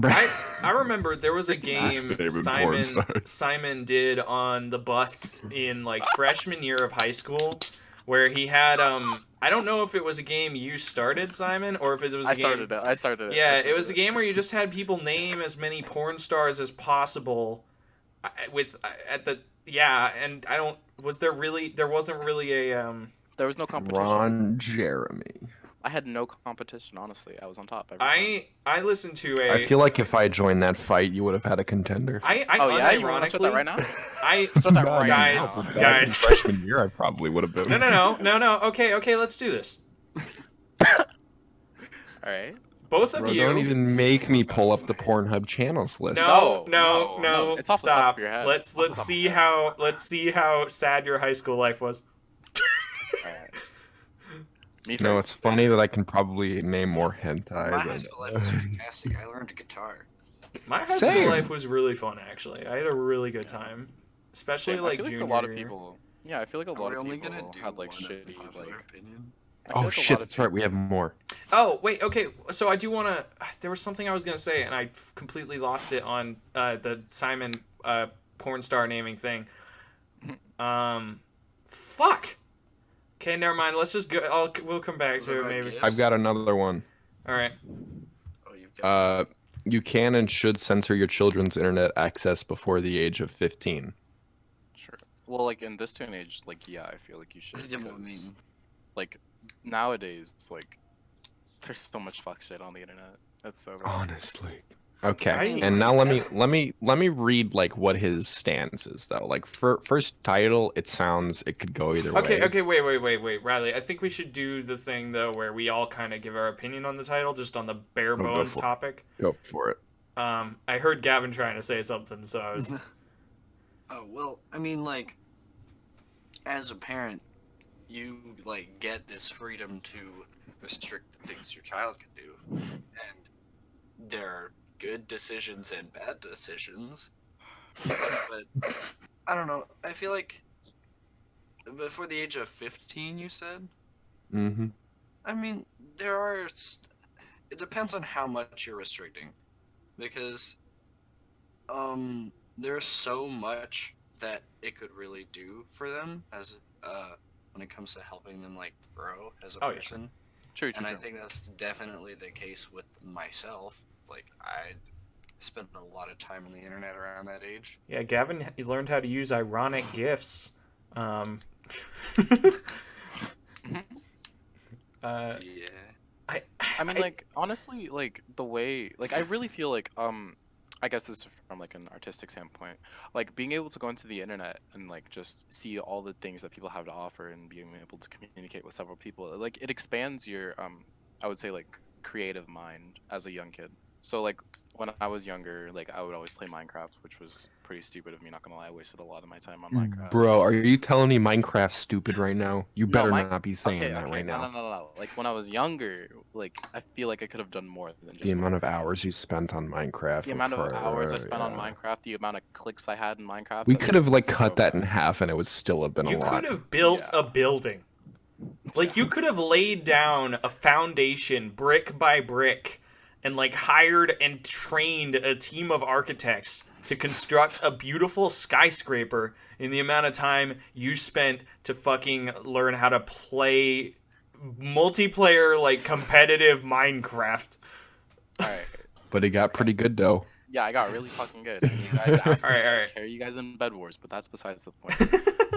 B: I remember there was a game
D: David porn stars.
B: Simon did on the bus in like freshman year of high school, where he had I don't know if it was a game you started, Simon, or if it was a
A: I
B: game.
A: started it. I started it.
B: Yeah,
A: I
B: it
A: started
B: was a game where you just had people name as many porn stars as possible. With at the and I don't there wasn't really a
A: There was no competition.
D: Ron Jeremy.
A: I had no competition. Honestly, I was on top every time.
B: I listened to a
D: I feel like if I joined that fight, you would have had a contender.
B: I
A: Oh yeah, you want to start that
B: unironically
A: right now?
B: I
A: Start that
D: Not
A: right
B: guys,
A: now.
D: Back in
B: guys.
D: freshman year, I probably would have been.
B: no. Okay, let's do this.
A: All right.
B: Both of
D: Bro,
B: you.
D: don't even make me pull up the Pornhub channels list.
B: No,
A: No, it's off the top
B: stop.
A: of your head.
B: Let's
A: Off the top
B: see how sad your high school life was.
A: All right. Me
D: No,
A: first.
D: it's funny that I can probably name more hentai
C: my high
D: than.
C: school life was fantastic. I learned guitar.
B: My high school
D: Same.
B: life was really fun actually. I had a really good time, especially
A: Same.
B: like
A: I feel
B: junior
A: like a lot of
B: year.
A: people. Yeah, I feel like a
C: Are
A: lot
C: we
A: of
C: only
A: people
C: gonna do
A: had like
C: one
A: shitty
C: unpopular
A: like.
C: opinion?
A: I feel
D: Oh
A: like a
D: shit,
A: lot of
D: that's right. We have more.
B: Oh wait, okay. So I do want to. There was something I was gonna say, and I completely lost it on the Simon porn star naming thing. Fuck. Okay, never mind. Let's just go. We'll come back
C: Was
B: to
C: it
B: it
C: about
B: maybe.
C: gifts?
D: I've got another one.
B: All right.
C: Oh, you've got.
D: You can and should censor your children's internet access before the age of 15.
A: Sure. Well, like in this day and age, like yeah, I feel like you should.
C: Yeah, I
A: because,
C: mean,
A: like nowadays, it's like there's so much fuck shit on the internet. That's so bad.
D: Honestly. Okay.
B: I-
D: And now let me read like what his stance is though. Like first title, it could go either way.
B: Okay, wait, Riley. I think we should do the thing though where we all kind of give our opinion on the title, just on the bare
D: go
B: bones
D: for it.
B: topic.
D: Go for it.
B: I heard Gavin trying to say something, so I was.
C: oh well, I mean, like, as a parent, you like get this freedom to restrict the things your child can do, and there are good decisions and bad decisions. But I don't know. I feel like before the age of 15, you said.
D: Mm-hmm.
C: I mean, it depends on how much you're restricting, because there's so much that it could really do for them as when it comes to helping them like grow as a
B: Oh, yeah.
C: person.
A: True,
C: And
A: true,
C: I
A: true.
C: think that's definitely the case with myself. Like I spent a lot of time on the internet around that age.
B: Yeah, Gavin learned how to use ironic gifs.
C: Yeah.
A: I mean, like, honestly, like, the way, like, I really feel like, I guess this is from, like, an artistic standpoint, like, being able to go into the internet and, like, just see all the things that people have to offer and being able to communicate with several people, like, it expands your, I would say, like, creative mind as a young kid. So, like, when I was younger, like, I would always play Minecraft, which was pretty stupid of me, not gonna lie. I wasted a lot of my time on Minecraft.
D: Bro, are you telling me Minecraft's stupid right now? You
A: No,
D: better
A: Mine-
D: not be saying
A: Okay,
D: that
A: okay,
D: right
A: no,
D: now.
A: no. Like when I was younger, like I feel like I could have done more than just
D: The amount of
A: Minecraft.
D: hours you spent on Minecraft.
A: The amount of hours I
D: before-
A: spent on
D: yeah.
A: Minecraft, the amount of clicks I had in Minecraft.
D: We
A: that's
D: could have like
A: so
D: cut that in
A: bad.
D: half, and it would still have been a
B: You
D: lot.
B: could have built
A: Yeah.
B: a building. Like
A: Yeah.
B: you could have laid down a foundation brick by brick and like hired and trained a team of architects to construct a beautiful skyscraper in the amount of time you spent to fucking learn how to play multiplayer like competitive Minecraft.
A: All right.
D: But it got pretty good though.
A: Yeah, I got really fucking good. And you guys asked me
B: Alright,
A: to
B: alright.
A: carry you guys in Bed Wars, but that's besides the point.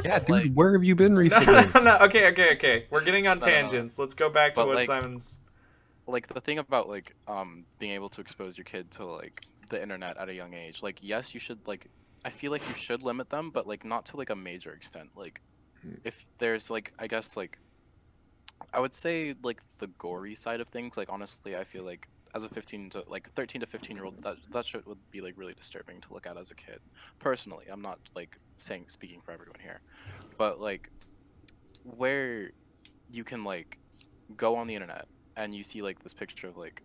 D: Yeah, dude,
A: Like-
D: where have you been
B: No,
D: recently?
B: no. Okay. We're getting on
A: No, no.
B: tangents. Let's go back to
A: But,
B: what
A: like-
B: Simon's.
A: Like the thing about like being able to expose your kid to like the internet at a young age, like yes, you should like I feel like you should limit them, but like not to like a major extent. Like if there's like I guess like I would say like the gory side of things, like honestly I feel like as a 13 to 15-year-old that shit would be like really disturbing to look at as a kid. Personally, I'm not like speaking for everyone here. But like where you can like go on the internet and you see like this picture of like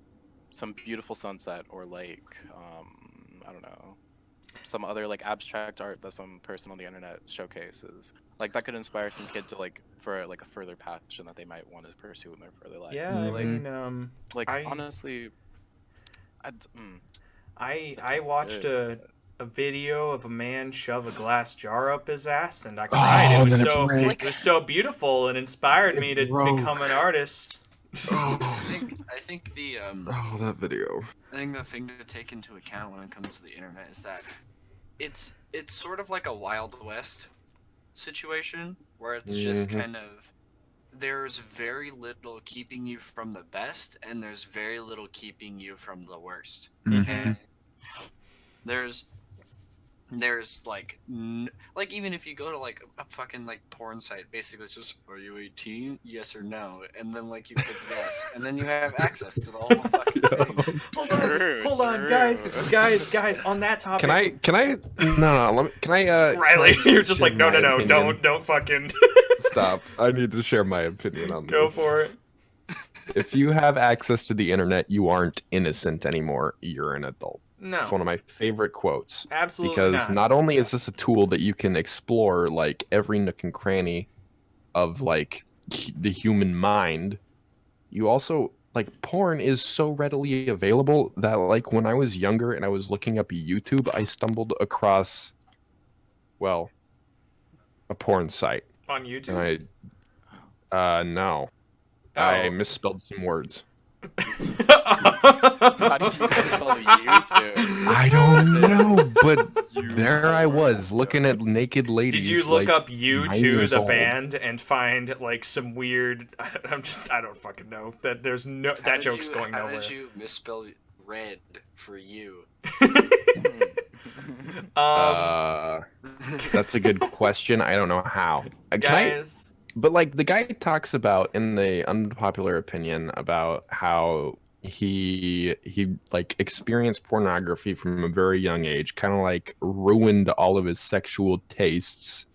A: some beautiful sunset or like I don't know, some other like abstract art that some person on the internet showcases, like that could inspire some kid to like for like a further passion that they might want to pursue in their further life.
B: Yeah,
A: So,
B: I
A: like
B: mean,
A: like
B: I-
A: honestly
B: I watched
A: good.
B: a video of a man shove a glass jar up his ass, and I cried.
D: Oh,
B: it was
D: and then it
B: so
D: broke.
B: it was so beautiful and inspired
D: It
B: me to
D: broke.
B: become an artist.
C: I think the
D: Oh, that video.
C: I think the thing to take into account when it comes to the internet is that it's sort of like a Wild West situation where it's just
D: Mhm.
C: kind of there's very little keeping you from the best and there's very little keeping you from the worst.
B: Mhm.
C: And there's like like even if you go to like a fucking like porn site, basically it's just are you 18? Yes or no, and then like you click yes, and then you have access to the whole fucking thing.
B: Hold on, guys. On that topic,
D: Can I? No. Let me. Can I?
B: Riley,
D: can I
B: you're just
D: share
B: like no,
D: my opinion?
B: don't fucking
D: Stop. I need to share my opinion on
B: go
D: this.
B: for it.
D: If you have access to the internet, you aren't innocent anymore. You're an adult.
B: No,
D: It's one of my favorite quotes.
B: absolutely
D: Because not only is this a tool that you can explore like every nook and cranny of like the human mind, you also like porn is so readily available that like when I was younger and I was looking up YouTube, I stumbled across well a porn site.
B: on YouTube.
D: And no.
B: Oh.
D: I misspelled some words.
A: How do you spell YouTube?
D: I don't know, but there I was looking at naked ladies.
B: Did you look
D: like,
B: up
D: 9
B: U2
D: years
B: the
D: old.
B: band and find like some weird? I don't fucking know. That there's no
C: How
B: that
C: did
B: joke's
C: you-
B: going
C: How
B: nowhere.
C: did you misspell red for you?
D: That's a good question. I don't know how. Can I-
B: guys,
D: but like the guy talks about in the unpopular opinion about how he like experienced pornography from a very young age, kind of like ruined all of his sexual tastes.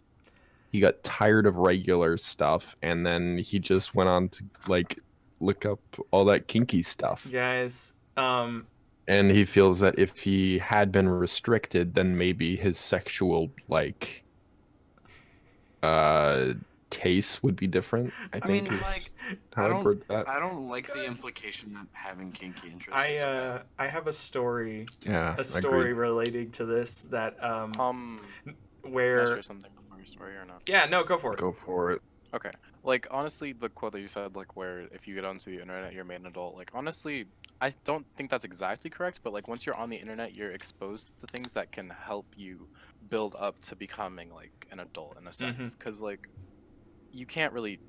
D: he got tired of regular stuff, and then he just went on to like look up all that kinky stuff.
B: Guys,
D: And he feels that if he had been restricted, then maybe his sexual like taste would be different. I
C: mean,
D: think is
C: like,
D: how I'd word that.
C: I don't like the implication that having kinky interests. is bad.
B: I have a story
D: Yeah,
B: story
D: agreed.
B: relating to this that
A: Can I
B: where
A: share something before your story or not?
B: yeah, no, go for it.
D: Go for it.
A: Okay. Like, honestly, the quote that you said, like, where if you get onto the internet, you're made an adult. Like, honestly, I don't think that's exactly correct, but, like, once you're on the internet, you're exposed to things that can help you build up to becoming, like, an adult in a sense. Because, like, you can't really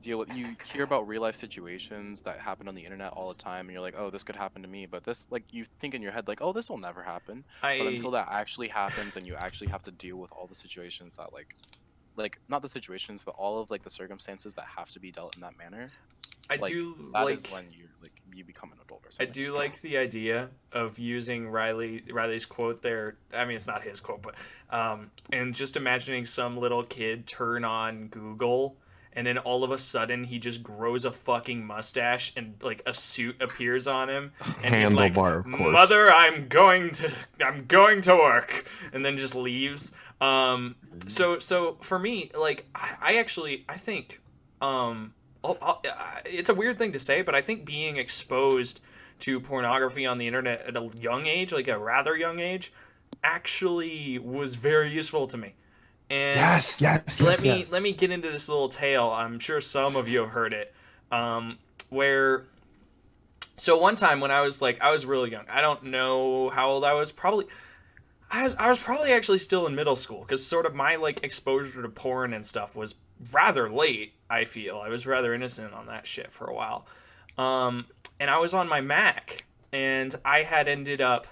A: deal with, you hear about real life situations that happen on the internet all the time, and you're like, oh, this could happen to me. But this, like, you think in your head, like, oh, this will never happen. But until that actually happens, and you actually have to deal with all the situations that, like not the situations, but all of like the circumstances that have to be dealt in that manner.
B: I
A: Like,
B: do
A: That
B: like
A: is when you become an adult or
B: I
A: something.
B: do like the idea of using Riley's quote there. I mean, it's not his quote, but and just imagining some little kid turn on Google, and then all of a sudden he just grows a fucking mustache and like a suit appears on him, and he's like,
D: Handlebar, of course.
B: "Mother, I'm going to work," and then just leaves. So for me, like, I think, it's a weird thing to say, but I think being exposed to pornography on the internet at a young age, like a rather young age, actually was very useful to me. And
D: Yes.
B: let me get into this little tale. I'm sure some of you have heard it. Where so one time when I was really young. I don't know how old I was. I was probably actually still in middle school, because sort of my like exposure to porn and stuff was rather late. I feel I was rather innocent on that shit for a while. And I was on my Mac, and I had ended up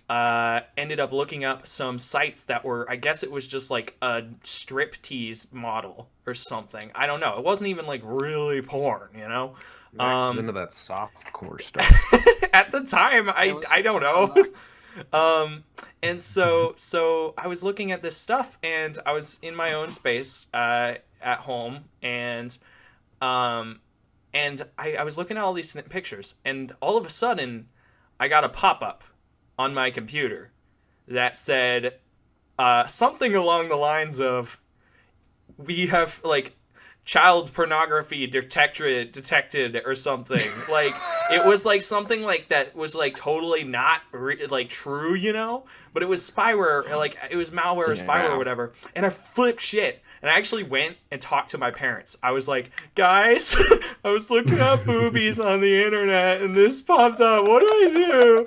B: looking up some sites that were, I guess it was just like a striptease model or something. I don't know. It wasn't even like really porn, you know.
D: Max is into that softcore stuff.
B: At the time, I don't know. And so I was looking at this stuff, and I was in my own space at home, and I was looking at all these pictures, and all of a sudden I got a pop-up on my computer that said something along the lines of, we have like child pornography detected or something. Like, it was like something like that was like totally not like true, you know, but it was spyware, like it was malware or spyware or whatever. And I flipped shit, and I actually went and talked to my parents. I was like, guys, I was looking up boobies on the internet and this popped up, what do I do?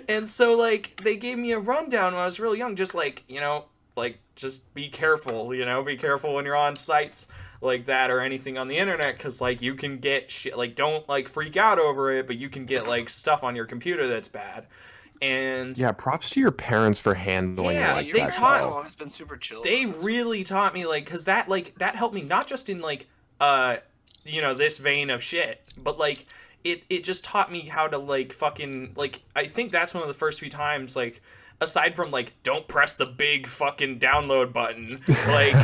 B: And so like they gave me a rundown when I was really young, just like, you know, like, just be careful, you know, be careful when you're on sites like that or anything on the internet, because like you can get shit, like, don't like freak out over it, but you can get like stuff on your computer that's bad. And
D: Yeah, props to your parents for handling
B: Yeah,
D: it like
B: they
D: that.
B: taught-
C: I've always been super chill.
B: they
C: about this.
B: really taught me, like, because that helped me not just in like you know, this vein of shit, but like it just taught me how to like fucking, like, I think that's one of the first few times, like, aside from like, don't press the big fucking download button, like,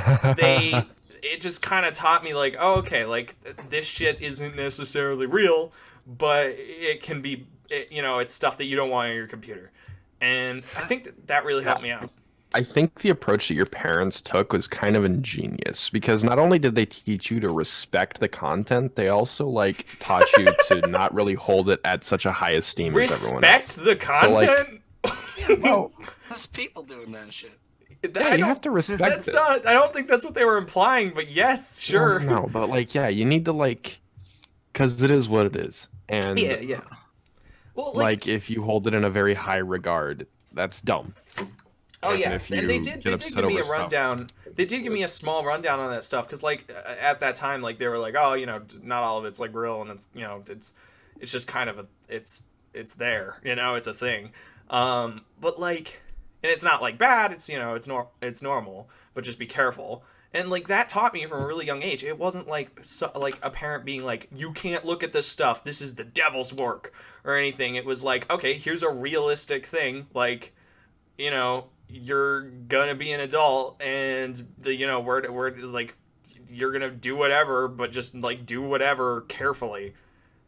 B: it just kind of taught me like, oh, okay, like, this shit isn't necessarily real, but it can be, you know, it's stuff that you don't want on your computer. And I think that really helped me out.
D: I think the approach that your parents took was kind of ingenious, because not only did they teach you to respect the content, they also like taught you to not really hold it at such a high esteem as everyone else.
B: Respect the content.
C: Yeah,
D: Well,
C: there's people doing that shit.
D: yeah, you have to respect
B: That's
D: it.
B: not. I don't think that's what they were implying. But yes, sure.
D: Well, no, but like, yeah, you need to like, because it is what it is, and
B: Yeah. Well,
D: like if you hold it in a very high regard, that's dumb.
B: oh
D: and
B: yeah,
D: if
B: and
D: you
B: they
D: get
B: did
D: upset
B: give me a
D: over stuff.
B: rundown. They did give me a small rundown on that stuff, because like at that time, like they were like, oh, you know, not all of it's like real, and it's, you know, it's just kind of it's there, you know, it's a thing. But like, and it's not like bad. It's, you know, it's normal, but just be careful. And like that taught me from a really young age. It wasn't like like a parent being like, you can't look at this stuff, this is the devil's work or anything. It was like, okay, here's a realistic thing. Like, you know, you're gonna be an adult, and we're like, you're gonna do whatever, but just like do whatever carefully.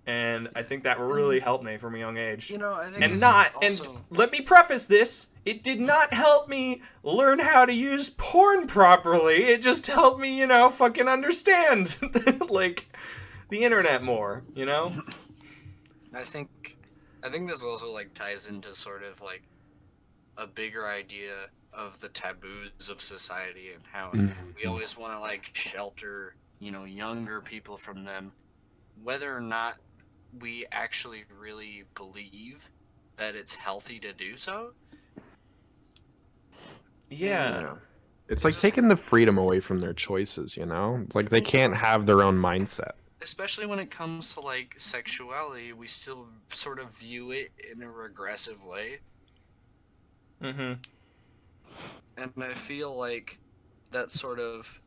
B: And I think that really helped me from a young age.
C: I think
B: And
C: it's
B: not
C: also...
B: and let me preface this, it did not help me learn how to use porn properly. It just helped me, fucking understand like the internet more,
C: I think this also like ties into sort of like a bigger idea of the taboos of society and how we always want to like shelter, younger people from them, whether or not we actually really believe that it's healthy to do so.
B: Yeah.
D: It's like taking the freedom away from their choices, It's like they can't have their own mindset.
C: Especially when it comes to like sexuality, we still sort of view it in a regressive way.
B: Mm-hmm.
C: And I feel like that sort of...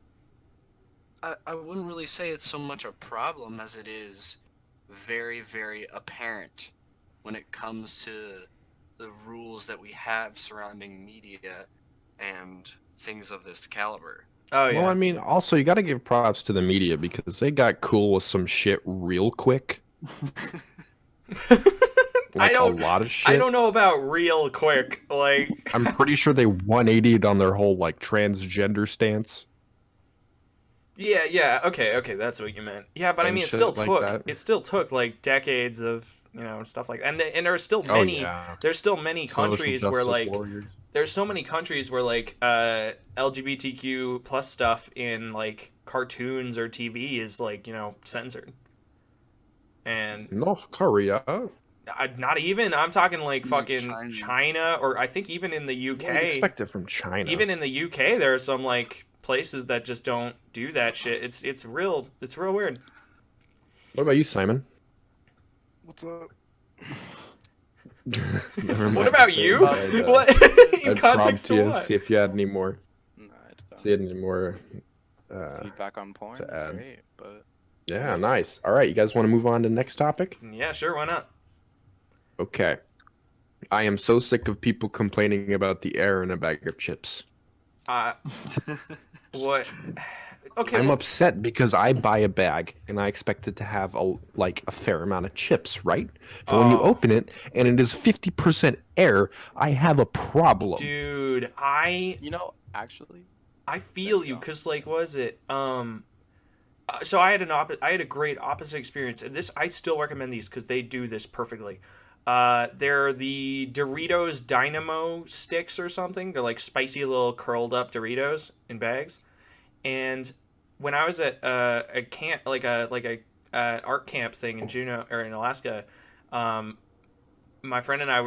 C: I wouldn't really say it's so much a problem as it is very, very apparent when it comes to the rules that we have surrounding media and things of this caliber.
B: Oh yeah.
D: Well, I mean, also you got to give props to the media because they got cool with some shit real quick. Like a lot of shit.
B: I don't know about real quick. Like
D: I'm pretty sure they 180'd on their whole like transgender stance.
B: Yeah, okay, that's what you meant. Yeah, but I
D: And
B: mean,
D: shit like that.
B: it still took like decades of stuff like that. And there are still many there's still many countries where like there's so many countries where like LGBTQ plus stuff in like cartoons or TV is like censored. And
D: North Korea.
B: not even. I'm talking like fucking
C: China.
B: China, or I think even in the UK.
D: What would you expect it from China?
B: Even in the UK, there are some like places that just don't do that shit. It's real weird.
D: What about you, Simon?
A: What's up?
B: What about you? What in
D: I'd
B: context
D: prompt
B: to
D: you,
B: what?
D: see if you had any more.
A: No, I don't.
D: See if you had any more.
A: Feedback on porn.
D: to
A: That's
D: add.
A: great, but
D: Yeah, nice. All right, you guys want to move on to the next topic?
B: Yeah, sure, why not?
D: Okay. I am so sick of people complaining about the air in a bag of chips.
B: What? Okay.
D: I'm upset because I buy a bag and I expect it to have a fair amount of chips, right? But when you
B: Oh.
D: open it and it is 50% air, I have a problem.
B: Dude,
A: actually,
B: I feel you, cause like, what is it? So I had a great opposite experience, and I still recommend these because they do this perfectly. They're the Doritos Dynamo sticks or something. They're like spicy little curled up Doritos in bags. And when I was at a camp, like a art camp thing in Juneau or in Alaska, my friend and I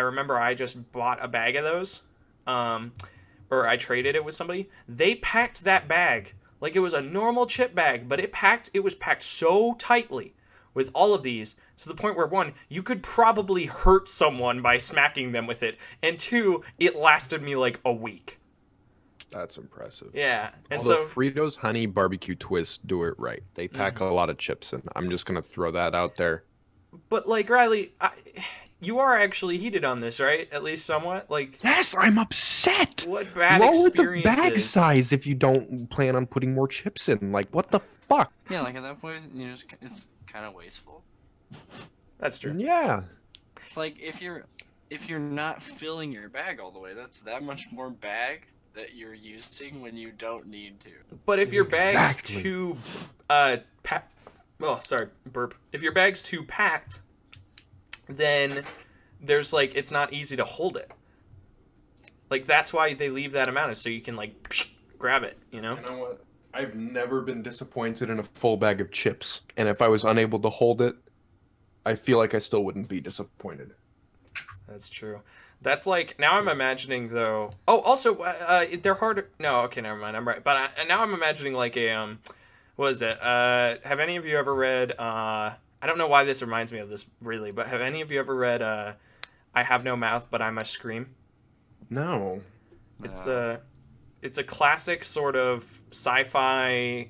B: remember I just bought a bag of those, or I traded it with somebody. They packed that bag like it was a normal chip bag, but it was packed so tightly with all of these to the point where, one, you could probably hurt someone by smacking them with it, and two, it lasted me like a week.
D: That's impressive.
B: Yeah, and
D: Although
B: so
D: Fritos Honey Barbecue Twist do it right. They pack a lot of chips in. I'm just going to throw that out there.
B: but like, Riley, you are actually heated on this, right? At least somewhat. Like,
D: Yes, I'm upset.
B: what bad
D: Lower the bag
B: experiences?
D: size if you don't plan on putting more chips in. Like, what the fuck?
C: Yeah, like at that point, it's kind of wasteful.
B: That's true.
D: Yeah.
C: It's like if you're not filling your bag all the way, that's that much more bag that you're using when you don't need to.
B: But if your bag's
D: Exactly.
B: too burp. If your bag's too packed, then there's like it's not easy to hold it. Like that's why they leave that amount, is so you can like grab it, you know?
D: You know what? I've never been disappointed in a full bag of chips. And if I was unable to hold it, I feel like I still wouldn't be disappointed.
B: That's true. That's like, now I'm imagining though. Oh, also, they're harder. No, okay, never mind. I'm right. But now I'm imagining like a what is it? Have any of you ever read? I don't know why this reminds me of this really, but have any of you ever read? I Have No Mouth, but I Must Scream.
D: No.
B: It's a classic sort of sci-fi.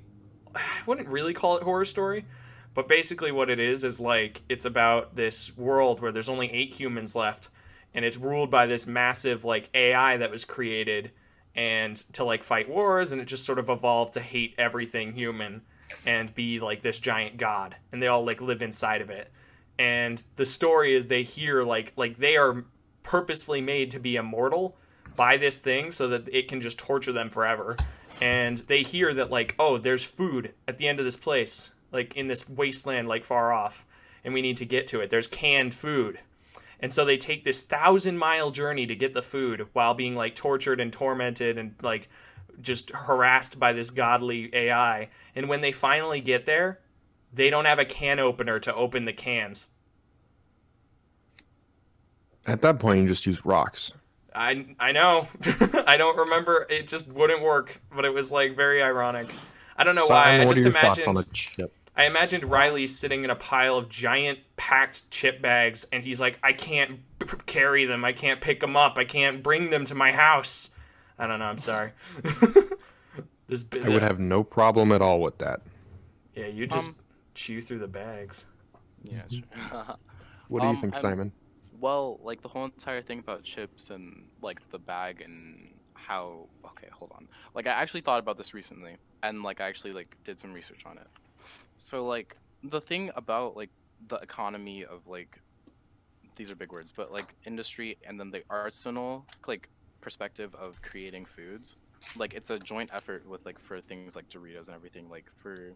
B: I wouldn't really call it horror story, but basically what it is like it's about this world where there's only 8 humans left, and it's ruled by this massive like AI that was created and to like fight wars, and it just sort of evolved to hate everything human and be like this giant god, and they all like live inside of it. And the story is they hear like they are purposefully made to be immortal by this thing so that it can just torture them forever. And they hear that like, oh, there's food at the end of this place, like in this wasteland like far off, and we need to get to it. There's canned food. And so they take this 1,000-mile journey to get the food while being like tortured and tormented and like just harassed by this godly AI. And when they finally get there, they don't have a can opener to open the cans.
D: At that point, you just use rocks.
B: I know. I don't remember. It just wouldn't work, but it was like very ironic. I don't know why.
D: Simon,
B: I
D: what
B: just
D: are your thoughts on
B: imagined.
D: a chip?
B: I imagined Riley sitting in a pile of giant packed chip bags, and he's like, I can't carry them. I can't pick them up. I can't bring them to my house. I don't know. I'm sorry.
D: I would have no problem at all with that.
B: Yeah, you just chew through the bags.
A: Yeah, sure.
D: What do you think, Simon?
A: Well, like the whole entire thing about chips and like the bag and how. Okay, hold on. Like I actually thought about this recently, and like I actually like did some research on it. So like the thing about like the economy of like these are big words, but like industry and then the arsenal like perspective of creating foods, like it's a joint effort with like for things like Doritos and everything. Like for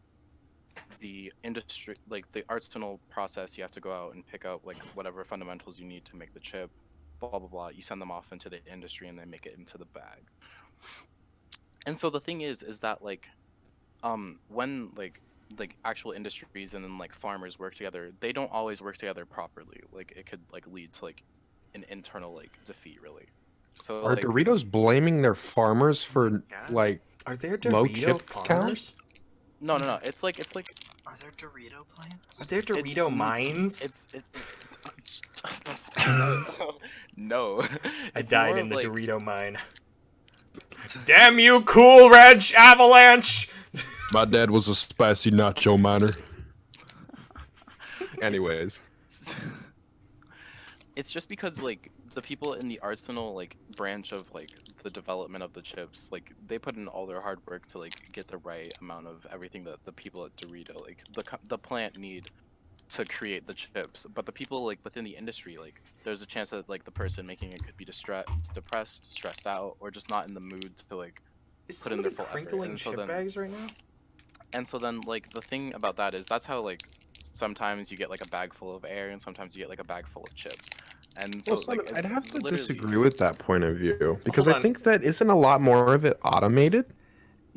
A: the industry, like the arsenal process, you have to go out and pick out like whatever fundamentals you need to make the chip, blah blah blah. You send them off into the industry and they make it into the bag. And so the thing is that like when like actual industries and then like farmers work together, they don't always work together properly. Like it could like lead to like an internal like defeat, really. So
D: Are
A: like,
D: Doritos blaming their farmers for
C: Yeah.
D: like
B: Are there
D: Low
B: Dorito
D: chip
B: farmers?
A: no, it's like
C: Are there Dorito plants?
B: Are there Dorito mines?
A: it's no.
B: I
A: It's
B: died
A: more
B: in
A: of,
B: the
A: like,
B: Dorito mine. Damn you, Cool Ranch Avalanche!
D: my dad was a spicy nacho miner. Anyways,
A: It's just because like the people in the arsenal like branch of like the development of the chips, like they put in all their hard work to like get the right amount of everything that the people at Dorito, like the plant need to create the chips. But the people like within the industry, like there's a chance that like the person making it could be depressed, stressed out, or just not in the mood to like
B: Is
A: put in their
B: somebody
A: full effort.
B: crinkling
A: And so
B: chip
A: then-
B: bags right now?
A: And so then like the thing about that is that's how like sometimes you get like a bag full of air and sometimes you get like a bag full of chips. And so
D: well, Simon,
A: like,
D: I'd
A: it's
D: have to
A: literally-
D: disagree with that point of view because
B: Hold
D: I
B: on.
D: think that isn't a lot more of it automated.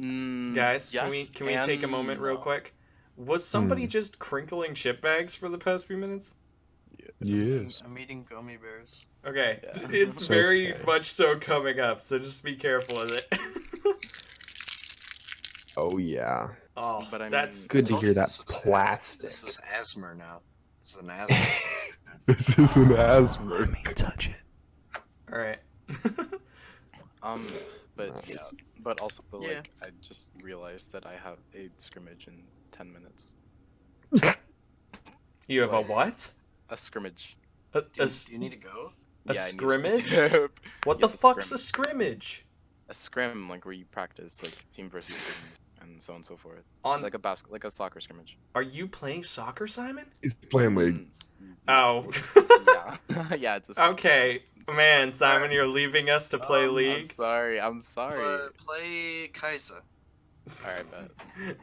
B: Guys, can we take a
A: and
B: moment real
A: no.
B: quick? Was somebody just crinkling chip bags for the past few minutes?
D: Yes.
C: I'm eating gummy bears.
B: Okay,
A: Yeah.
B: it's
D: It's
B: very
D: okay.
B: much so coming up, so just be careful with it.
D: Oh yeah.
B: Oh,
A: But I
B: that's
D: Good to
C: Told
D: hear
C: you
D: that
C: this was
D: plastic.
C: This was asthma now. This is an asthma.
D: This is an asthma.
B: touch it. All right.
A: But yeah, but also but,
C: Yeah.
A: like I just realized that I have a scrimmage in 10 minutes.
B: You have a what?
A: A scrimmage.
B: A,
C: Do you need to go?
B: A
A: Yeah, I need to
B: scrimmage?
A: skip.
B: what
A: Yes,
B: the
A: a
B: fuck's a
A: scrimmage.
B: scrimmage?
A: A scrim, like where you practice like team versus team and so on and so forth.
B: On
A: Like like a soccer scrimmage.
B: Are you playing soccer, Simon?
D: He's playing league.
A: Mm,
B: Oh.
A: yeah. Yeah, it's a
B: Okay, man, Simon, you're leaving us to play
C: I'm
A: I'm
B: league.
A: sorry. I'm sorry.
C: Play Kaisa.
A: All right, bet.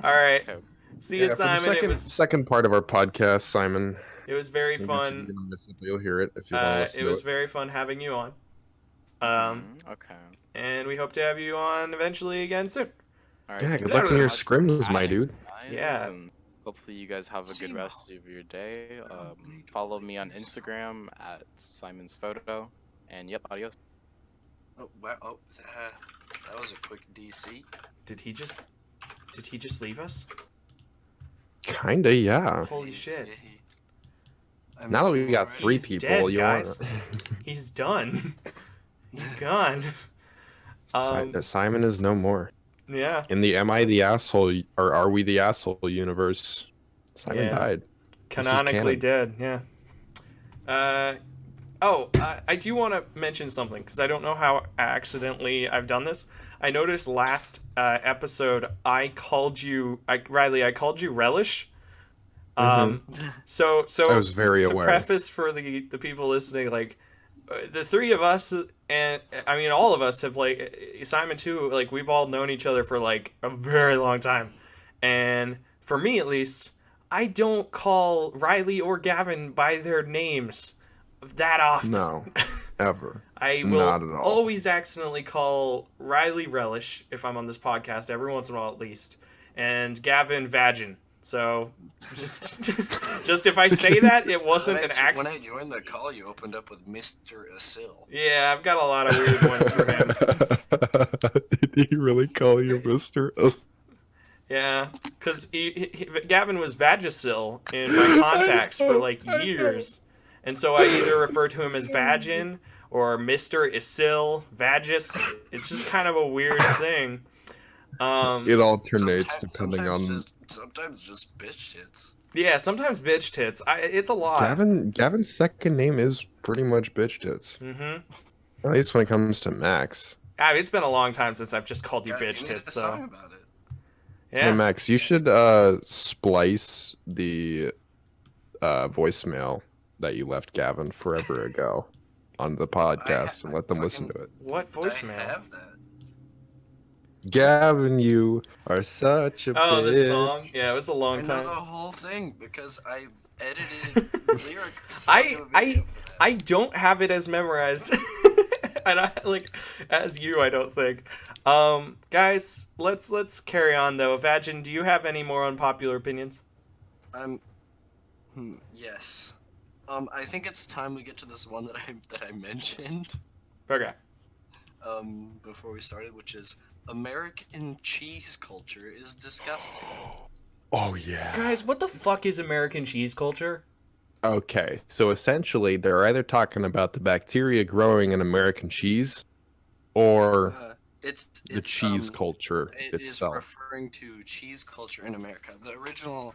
B: All right.
A: Okay.
B: See you,
D: Yeah, for the
B: Simon. It
D: second,
B: was
D: second part of our podcast, Simon.
B: very
D: I guess if
B: fun.
D: you're gonna miss it, you'll hear it if you want to listen
B: It
D: to
B: was
D: it.
B: very fun having you on.
A: Okay.
B: And we hope to have you on eventually again soon.
A: All right.
D: Yeah,
A: thank
D: good
A: you
D: luck in
A: very
D: your
A: much,
D: scrims, my dude.
A: guys,
B: Yeah.
A: and hopefully you guys have a good
C: Simo.
A: rest of your day. Follow me on Instagram at Simon's Photo. And yep, adios.
C: Oh, wow. Oh, that was a quick DC.
B: Did he just leave us?
D: Kinda, yeah.
B: Holy shit.
C: I
D: Now that
C: miss
D: we
C: him
D: got
C: already.
D: three
B: He's
D: people,
B: dead,
D: you
B: guys.
D: want
B: He's done. He's gone.
D: Simon is no more.
B: Yeah.
D: In the Am I the Asshole or Are We the Asshole universe, Simon
B: Yeah.
D: died. This is
B: Canonically
D: canon.
B: dead, yeah. Oh, I do want to mention something because I don't know how accidentally I've done this. I noticed last episode Riley, I called you Relish. So
D: I was very
B: to
D: aware.
B: preface for the people listening, like the three of us, and I mean all of us have like Simon too. Like we've all known each other for like a very long time, and for me at least, I don't call Riley or Gavin by their names that often.
D: No, ever.
B: I will
D: Not at all.
B: always accidentally call Riley Relish if I'm on this podcast, every once in a while at least, and Gavin Vagin. So just if I say that, it wasn't an
C: When
B: accident.
C: I joined the call, you opened up with Mr. Asil.
B: Yeah, I've got a lot of weird ones for him.
D: Did he really call you Mister?
B: Yeah, because Gavin was Vagisil in my contacts for like years. And so I either refer to him as Vagin or Mr. Isil, Vagis. It's just kind of a weird thing.
D: It alternates depending on.
C: Sometimes just bitch tits.
B: Yeah, sometimes bitch tits. It's a lot.
D: Gavin's second name is pretty much bitch tits.
B: Mm-hmm.
D: At least when it comes to Max.
B: I mean, it's been a long time since I've just called you
C: Yeah,
B: bitch
C: you need
B: tits,
C: a
B: though.
C: song about it.
D: Hey
B: Yeah.
D: Max, you should splice the voicemail that you left Gavin forever ago on the podcast and let them listen to it.
B: What
C: I
B: voicemail?
C: have that.
D: Gavin, you are such a
B: Oh,
D: bitch.
B: this song? Yeah, it was a long
C: I know
B: time.
C: the whole thing because I edited lyrics.
B: I-
C: into a video for that.
B: I don't have it as memorized. And I like as you, I don't think. Guys, let's carry on though. Vagin, do you have any more unpopular opinions?
C: Yes. I think it's time we get to this one that I mentioned
B: Okay.
C: before we started, which is American cheese culture is disgusting.
D: Oh yeah.
B: Guys, what the fuck is American cheese culture?
D: Okay, so essentially they're either talking about the bacteria growing in American cheese or
C: It's
D: the cheese culture
C: It is
D: itself.
C: referring to cheese culture in America. The original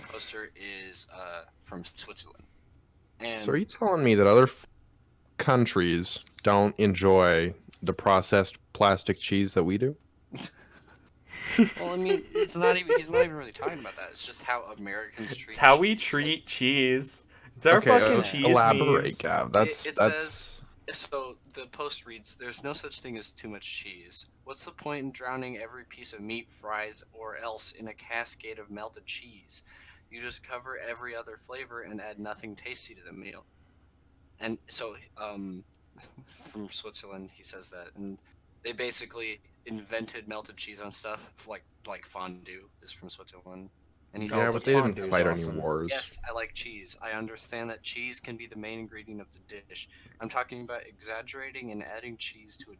C: poster is from Switzerland. And
D: So are you telling me that other countries don't enjoy the processed plastic cheese that we do?
C: well, I mean, he's not even really talking about that. It's just how Americans treat.
B: It's how we
C: cheese.
B: treat cheese. It's our
D: Okay,
B: fucking cheese
D: elaborate,
B: memes.
D: Gav. That's
C: It
D: that's
C: So the post reads, "There's no such thing as too much cheese. What's the point in drowning every piece of meat, fries, or else in a cascade of melted cheese? You just cover every other flavor and add nothing tasty to the meal." And so, from Switzerland, he says that, and they basically invented melted cheese on stuff like fondue is from Switzerland. And he
D: yeah,
C: says,
D: but they didn't
B: fondue is
D: fight
B: awesome.
D: any wars.
C: "Yes, I like cheese. I understand that cheese can be the main ingredient of the dish. I'm talking about exaggerating and adding cheese to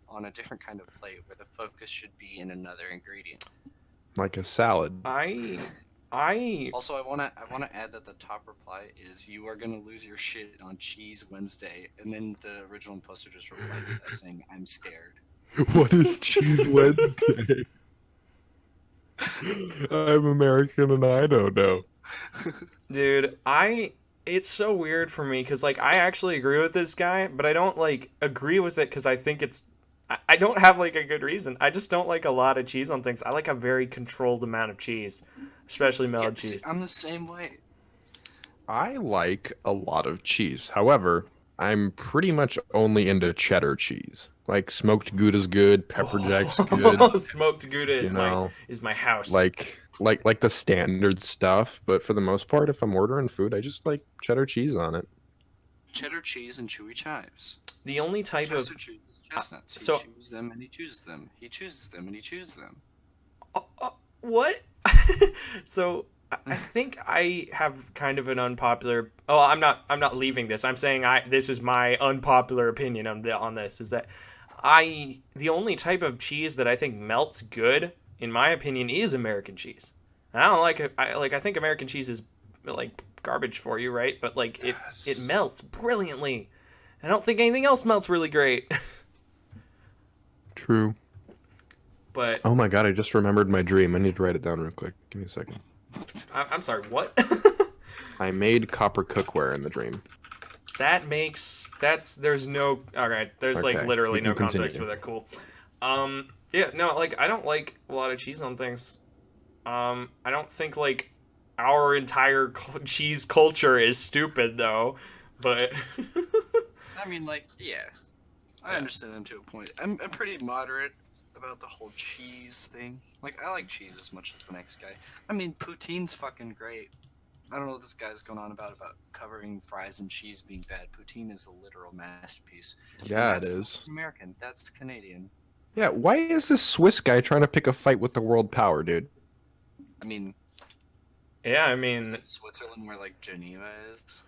C: on a different kind of plate where the focus should be in another ingredient."
D: Like a salad.
B: I
C: Also, I wanna add that the top reply is, "You are gonna lose your shit on Cheese Wednesday," and then the original poster just replied to that saying, "I'm scared."
D: What is Cheese Wednesday? I'm American and I don't know.
B: dude, it's so weird for me because like I actually agree with this guy, but I don't like agree with it because I think I don't have like a good reason. I just don't like a lot of cheese on things. I like a very controlled amount of cheese, especially melted
C: Yeah, see,
B: cheese.
C: I'm the same way.
D: I like a lot of cheese. However, I'm pretty much only into cheddar cheese. Like smoked Gouda's good, pepper jack's good.
B: Smoked Gouda is
D: You know,
B: my house.
D: like the standard stuff. But for the most part, if I'm ordering food, I just like cheddar cheese on it.
C: Cheddar cheese and chewy chives.
B: the only type of
C: Chester chooses chestnuts. He
B: so-
C: chooses them and he chooses them. He chooses them and he chooses them.
B: what? So I think I have kind of an unpopular. Oh, I'm not leaving this. I'm saying this is my unpopular opinion on this. Is that the only type of cheese that I think melts good, in my opinion, is American cheese. And I don't like it. I think American cheese is like garbage for you, right? But like it melts brilliantly. I don't think anything else melts really great.
D: True.
B: But
D: Oh my god, I just remembered my dream. I need to write it down real quick. Give me a second.
B: I'm sorry. What?
D: I made copper cookware in the dream.
B: there's no alright, there's like
D: Okay,
B: literally
D: we
B: no
D: can
B: context
D: continue.
B: for that. Cool. Yeah, no, like I don't like a lot of cheese on things. I don't think like our entire cheese culture is stupid though, but
C: I mean, like, yeah, I understand them to a point. I'm pretty moderate about the whole cheese thing. Like, I like cheese as much as the next guy. I mean, poutine's fucking great. I don't know what this guy's going on about covering fries and cheese being bad. Poutine is a literal masterpiece.
D: Yeah, it
C: That's
D: is.
C: American. That's Canadian.
D: Yeah, why is this Swiss guy trying to pick a fight with the world power, dude?
C: I mean,
B: yeah, I
C: is
B: mean,
C: it Switzerland where like Geneva is?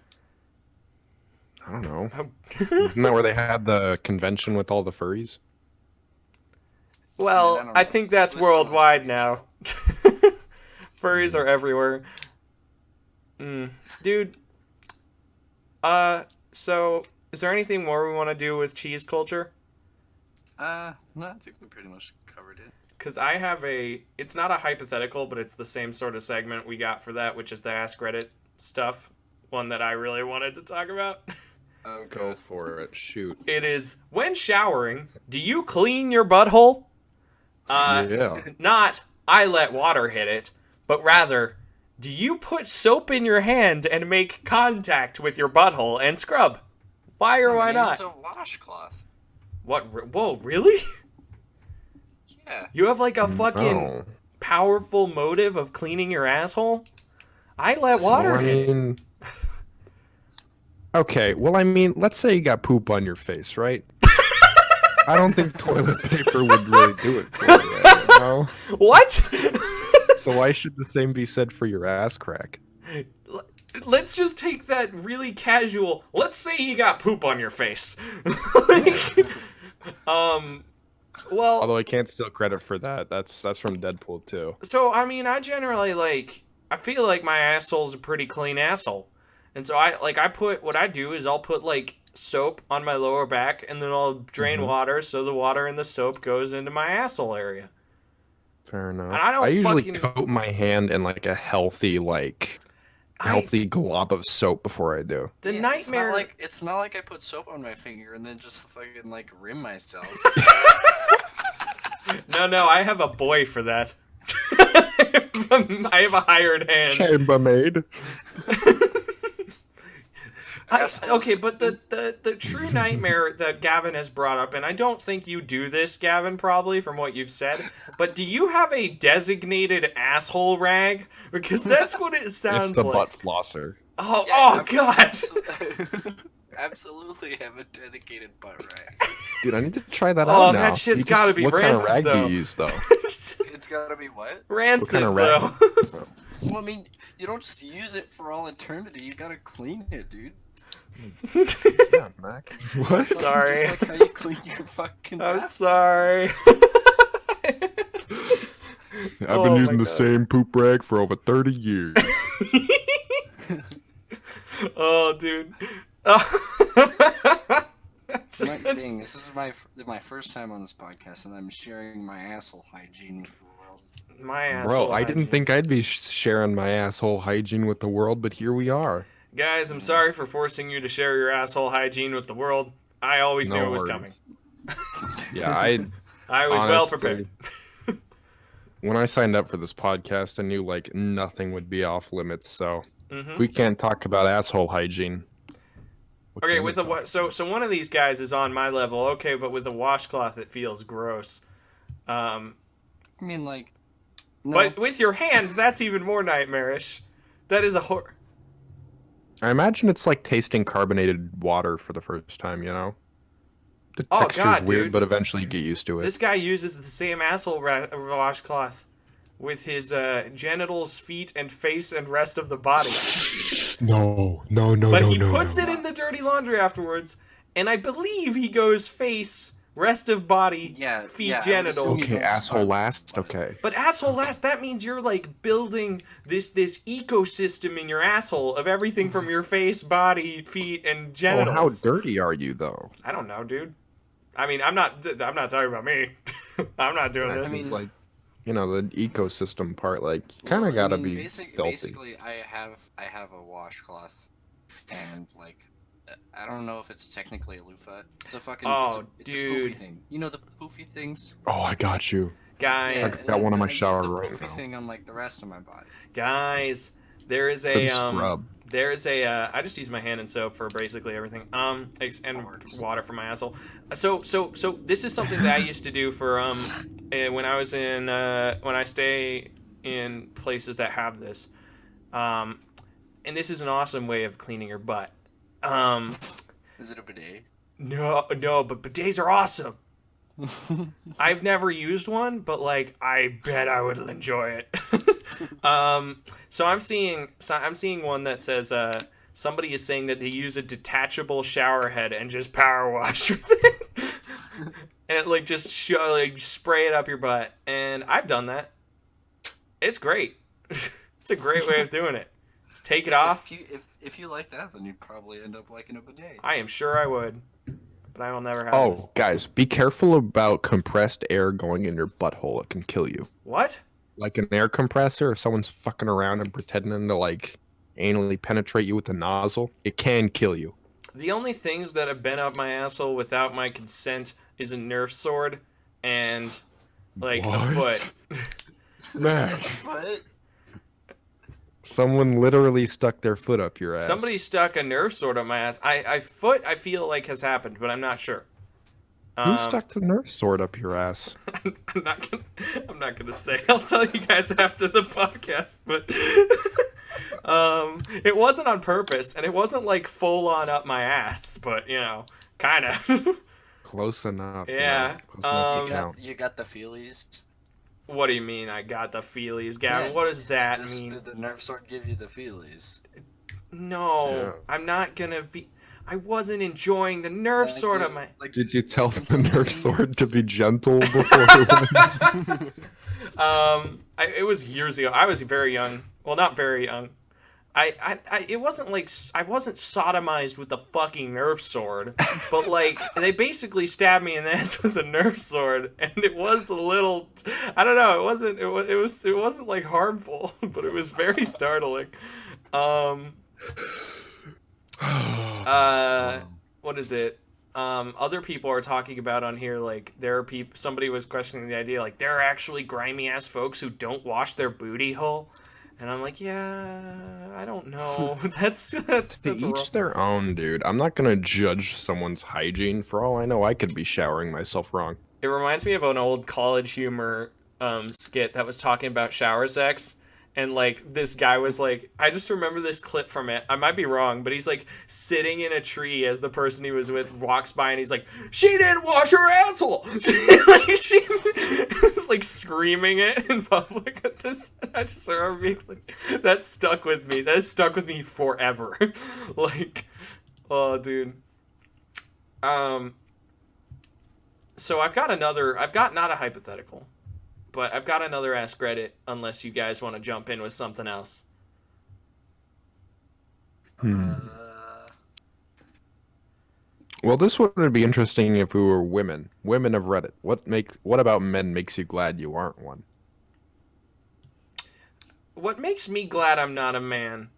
D: I don't know. Isn't that where they had the convention with all the furries?
B: well,
C: don't
B: I
C: know.
B: think that's
C: Switzerland's
B: worldwide
C: pretty
B: now. Furries are everywhere. Dude. So is there anything more we want to do with cheese culture?
C: No, I think we pretty much covered it.
B: Because I have it's not a hypothetical, but it's the same sort of segment we got for that, which is the Ask Reddit stuff. One that I really wanted to talk about.
C: Okay.
D: Go for it. Shoot.
B: It is, when showering, do you clean your butthole?
D: Yeah.
B: Not, I let water hit it, but rather, do you put soap in your hand and make contact with your butthole and scrub? Why or why not?
C: It's a washcloth.
B: What? Whoa, really?
C: Yeah.
B: You have like a fucking
D: Oh.
B: powerful motive of cleaning your asshole? I let water
D: Well, I
B: hit it.
D: mean, okay. Well, I mean, let's say you got poop on your face, right? I don't think toilet paper would really do it for you, you know?
B: What?
D: So why should the same be said for your ass crack?
B: Let's just take that really casual. Let's say you got poop on your face. Like, well,
D: Although I can't steal credit for that. That's from Deadpool too.
B: so I mean, I generally I feel like my asshole's a pretty clean asshole. And so what I do is I'll put like soap on my lower back and then I'll drain water so the water in the soap goes into my asshole area.
D: Fair enough.
B: And I don't
D: usually
B: fucking-
D: coat my hand in like a healthy glob of soap before I do.
B: The
C: Yeah,
B: nightmare
C: It's not like I put soap on my finger and then just fucking like rim myself.
B: No, I have a boy for that. I have a hired hand.
D: Chambermaid.
B: Okay, but the true nightmare that Gavin has brought up, and I don't think you do this, Gavin, probably from what you've said, but do you have a designated asshole rag? Because that's what it sounds
D: It's the
B: like.
D: butt flosser.
B: Oh,
C: Yeah,
B: God!
C: Absolutely have a dedicated butt rag.
D: Dude, I need to try that
B: Oh,
D: out now.
B: that shit's
D: You
B: gotta be
D: What
B: rancid,
D: kind of rag
B: though.
D: do you use, though?
C: It's gotta be what?
B: Rancid,
D: kind of rag?
B: though.
C: Well, I mean, you don't just use it for all eternity. You gotta clean it, dude.
D: Yeah, Mac. What?
B: Sorry.
C: Just like how you clean your fucking.
B: I'm
C: bathtub.
B: sorry.
D: I've
B: Oh
D: been
B: my
D: using the
B: God.
D: same poop rag for over 30 years.
B: Oh, dude. Just
C: Dang, this is my first time on this podcast, and I'm sharing my asshole hygiene with the world.
B: my asshole.
D: Bro, I didn't
B: hygiene.
D: think I'd be sharing my asshole hygiene with the world, but here we are.
B: Guys, I'm sorry for forcing you to share your asshole hygiene with the world. I always
D: No
B: knew it was
D: worries.
B: coming.
D: Yeah, I
B: I was well
D: honestly,
B: prepared.
D: When I signed up for this podcast, I knew like nothing would be off limits. So
B: Hmm.
D: we can't talk about asshole hygiene. What
B: Okay,
D: can we
B: with a
D: talk
B: so one of these guys is on my level. Okay, but with a washcloth, it feels gross.
C: I mean, like, no.
B: But with your hand, that's even more nightmarish. That is a horror.
D: I imagine it's like tasting carbonated water for the first time, you know? The
B: Oh,
D: texture's
B: God,
D: weird,
B: dude.
D: but eventually you get used to it.
B: This guy uses the same asshole washcloth with his genitals, feet, and face and rest of the body.
D: No.
B: But he puts it in the dirty laundry afterwards, and I believe he goes face, rest of body,
C: Yeah,
B: feet,
C: yeah, I would
B: genitals.
C: assume
D: Okay, asshole last? Okay.
B: But asshole last, that means you're like building this ecosystem in your asshole of everything from your face, body, feet, and
D: Oh,
B: genitals.
D: how dirty are you, though?
B: I don't know, dude. I mean, I'm not talking about me. I'm not doing
D: I
B: this.
C: mean-
D: like, you know, the ecosystem part, like, you kind of gotta be filthy.
C: Basically, I have a washcloth, and like I don't know if it's technically a loofah. It's a fucking.
B: Oh,
C: it's a
B: dude.
C: poofy thing. You know the poofy things?
D: Oh, I got you.
B: Guys,
D: got one on my
C: I use
D: shower
C: the
D: right
C: poofy
D: now.
C: thing on like the rest of my body.
B: guys, there is
D: It's
B: a
D: a scrub.
B: there's a I just use my hand and soap for basically everything. And water for my asshole. So this is something that I used to do for when I was in when I stay in places that have this. And this is an awesome way of cleaning your butt.
C: Is it a bidet?
B: No, but bidets are awesome. I've never used one, but like I bet I would enjoy it. So I'm seeing one that says somebody is saying that they use a detachable shower head and just power wash with it, and like just spray it up your butt. And I've done that. It's great. It's a great way of doing it. Just take it off.
C: If you like that, then you'd probably end up liking a bidet.
B: I am sure I would, but I will never have this.
D: Oh, guys, be careful about compressed air going in your butthole. It can kill you.
B: What?
D: Like an air compressor, if someone's fucking around and pretending to like anally penetrate you with the nozzle, it can kill you.
B: The only things that have been up my asshole without my consent is a Nerf sword and like a
D: What?
B: foot.
D: Max,
C: What?
D: someone literally stuck their foot up your ass.
B: Somebody stuck a Nerf sword up my ass. I feel like has happened, but I'm not sure.
D: Who stuck the Nerf sword up your ass?
B: I'm not gonna say. I'll tell you guys after the podcast, but it wasn't on purpose, and it wasn't like full on up my ass, but you know, kind of.
D: Close enough.
B: Yeah,
D: Close enough to count.
C: You got the feelies.
B: What do you mean? I got the feelies, Gavin?
C: Yeah,
B: What does that
C: Did
B: mean?
C: the Nerf sword give you the feelies?
B: No,
D: Yeah.
B: I'm not gonna be. I wasn't enjoying the Nerf sword on my.
C: Like,
D: Did you tell the Nerf sword to be gentle before it went?
B: It was years ago. I was very young. Well, not very young. It wasn't like I wasn't sodomized with the fucking Nerf sword, but like they basically stabbed me in the ass with a Nerf sword, and it was a little. I don't know. It wasn't like harmful, but it was very startling. What is it? Other people are talking about on here, like there are people. Somebody was questioning the idea, like there are actually grimy ass folks who don't wash their booty hole, and I'm like, yeah, I don't know. that's
D: To
B: wrong.
D: each their own, dude. I'm not gonna judge someone's hygiene. For all I know, I could be showering myself wrong.
B: It reminds me of an old College Humor skit that was talking about shower sex. And, like, this guy was like, I just remember this clip from it. I might be wrong, but he's, like, sitting in a tree as the person he was with walks by, and he's like, she didn't wash her asshole! It's like screaming it in public at this. I just remember being like, that stuck with me. That has stuck with me forever. Like, oh, dude. So I've got not a hypothetical. But I've got another Ask Reddit, unless you guys want to jump in with something else.
D: Well, this one would be interesting if we were women. Women of Reddit. What about men makes you glad you aren't one?
B: What makes me glad I'm not a man?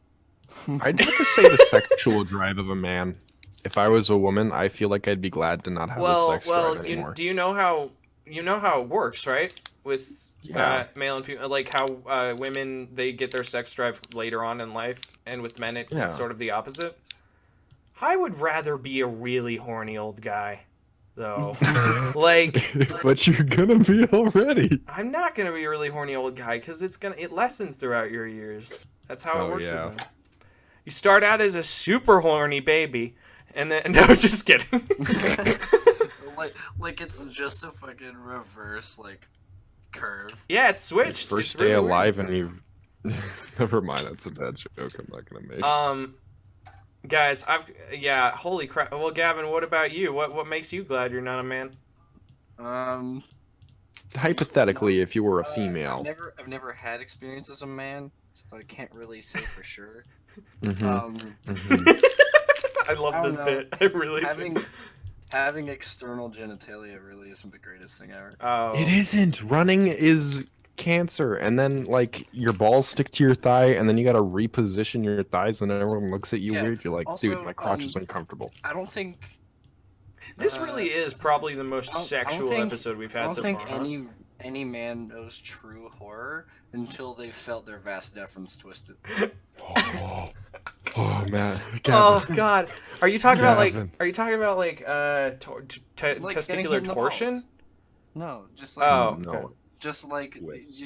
D: I'd have to say the sexual drive of a man. If I was a woman, I feel like I'd be glad to not have the sex drive anymore.
B: do you know how it works, right? With
D: Yeah.
B: male and female, like how women, they get their sex drive later on in life, and with men
D: Yeah.
B: it's sort of the opposite. I would rather be a really horny old guy, though. Like,
D: But you're gonna be already.
B: I'm not gonna be a really horny old guy because it lessens throughout your years. That's how it
D: Oh,
B: works.
D: yeah.
B: With men. You start out as a super horny baby, and then no, just kidding.
C: like it's just a fucking reverse curve.
B: Yeah, it's switched.
D: First
B: It's
D: day
B: really weird.
D: alive and you've. Never mind, that's a bad joke. I'm not gonna make.
B: Guys, holy crap. Well, Gavin, what about you? What makes you glad you're not a man?
D: Hypothetically, if you were a female.
C: I've never had experience as a man, so I can't really say for sure.
D: Mhm.
B: I love
C: I don't
B: this
C: know.
B: bit. I really do.
C: Having external genitalia really isn't the greatest thing ever.
B: Oh.
D: It isn't. Running is cancer, and then like your balls stick to your thigh, and then you gotta reposition your thighs, and everyone looks at you
C: Yeah,
D: weird. You're like,
C: also,
D: dude, my crotch is uncomfortable.
C: I don't think
B: This really is probably the most
C: I don't
B: sexual
C: think-
B: episode we've
C: I
B: had
C: don't
B: so
C: think
B: far. Huh?
C: any man knows true horror until they felt their vas deferens twisted.
D: Oh man.
B: Oh God, are you talking about like?
D: Gavin.
B: Are you talking about like
C: Like getting hit
B: testicular
C: in the
B: torsion?
C: balls. No, just like
B: Oh,
D: no.
B: okay.
C: just like
D: Twist.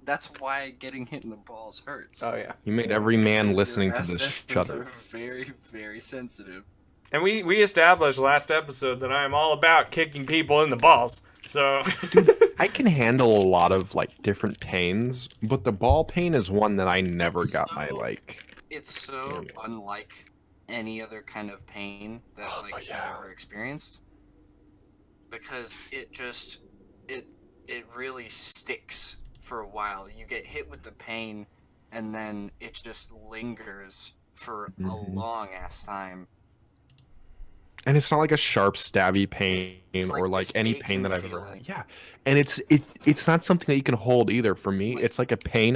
C: that's why getting hit in the balls hurts.
B: Oh yeah.
D: You made every man
C: Because
D: listening
C: your
D: to
C: vas
D: this
C: deferens
D: shudder.
C: are very, very sensitive.
B: And we established last episode that I am all about kicking people in the balls. So
D: I can handle a lot of like different pains, but the ball pain is one that I never got my
C: So-
D: like.
C: It's so
D: Yeah.
C: unlike any other kind of pain that like
D: yeah.
C: I've ever experienced, because it really sticks for a while. You get hit with the pain, and then it just lingers for a
D: Mhm.
C: long ass time.
D: And it's not like a sharp stabby pain
C: It's
D: or
C: like
D: like
C: this
D: any pain
C: aching
D: that I've ever
C: feeling.
D: had. Yeah. And it's not something that you can hold either. For me,
C: Like-
D: it's like a pain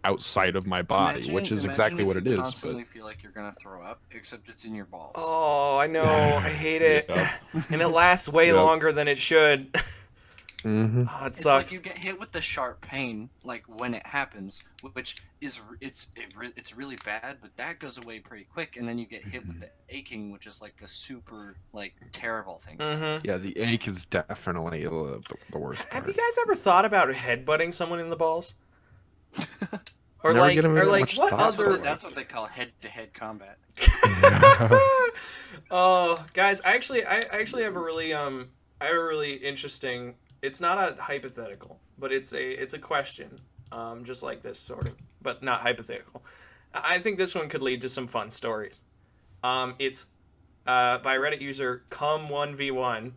D: outside of my body, which is
C: Imagine
D: exactly
C: if
D: what it
C: you
D: is.
C: constantly feel like you're gonna throw up, except it's in your balls.
B: oh, I know, I hate it,
D: Yeah.
B: and it lasts way
D: Yep.
B: longer than it should.
D: Hmm.
B: Oh, it
C: It's
B: sucks.
C: like you get hit with the sharp pain, like when it happens, which is it's really bad, but that goes away pretty quick, and then you get hit with the aching, which is like the super like terrible thing.
B: Mm-hmm.
D: Yeah, the ache is definitely the worst
B: Have
D: part.
B: you guys ever thought about headbutting someone in the balls? Or
D: Never
B: like,
D: given
B: or
D: that
B: like,
D: much
B: what
D: thought.
B: other?
C: That's what they call head-to-head combat.
B: Oh, guys, I actually have a really I have a really interesting. It's not a hypothetical, but it's a question, just like this sort of, but not hypothetical. I think this one could lead to some fun stories. It's by Reddit user cum1v1,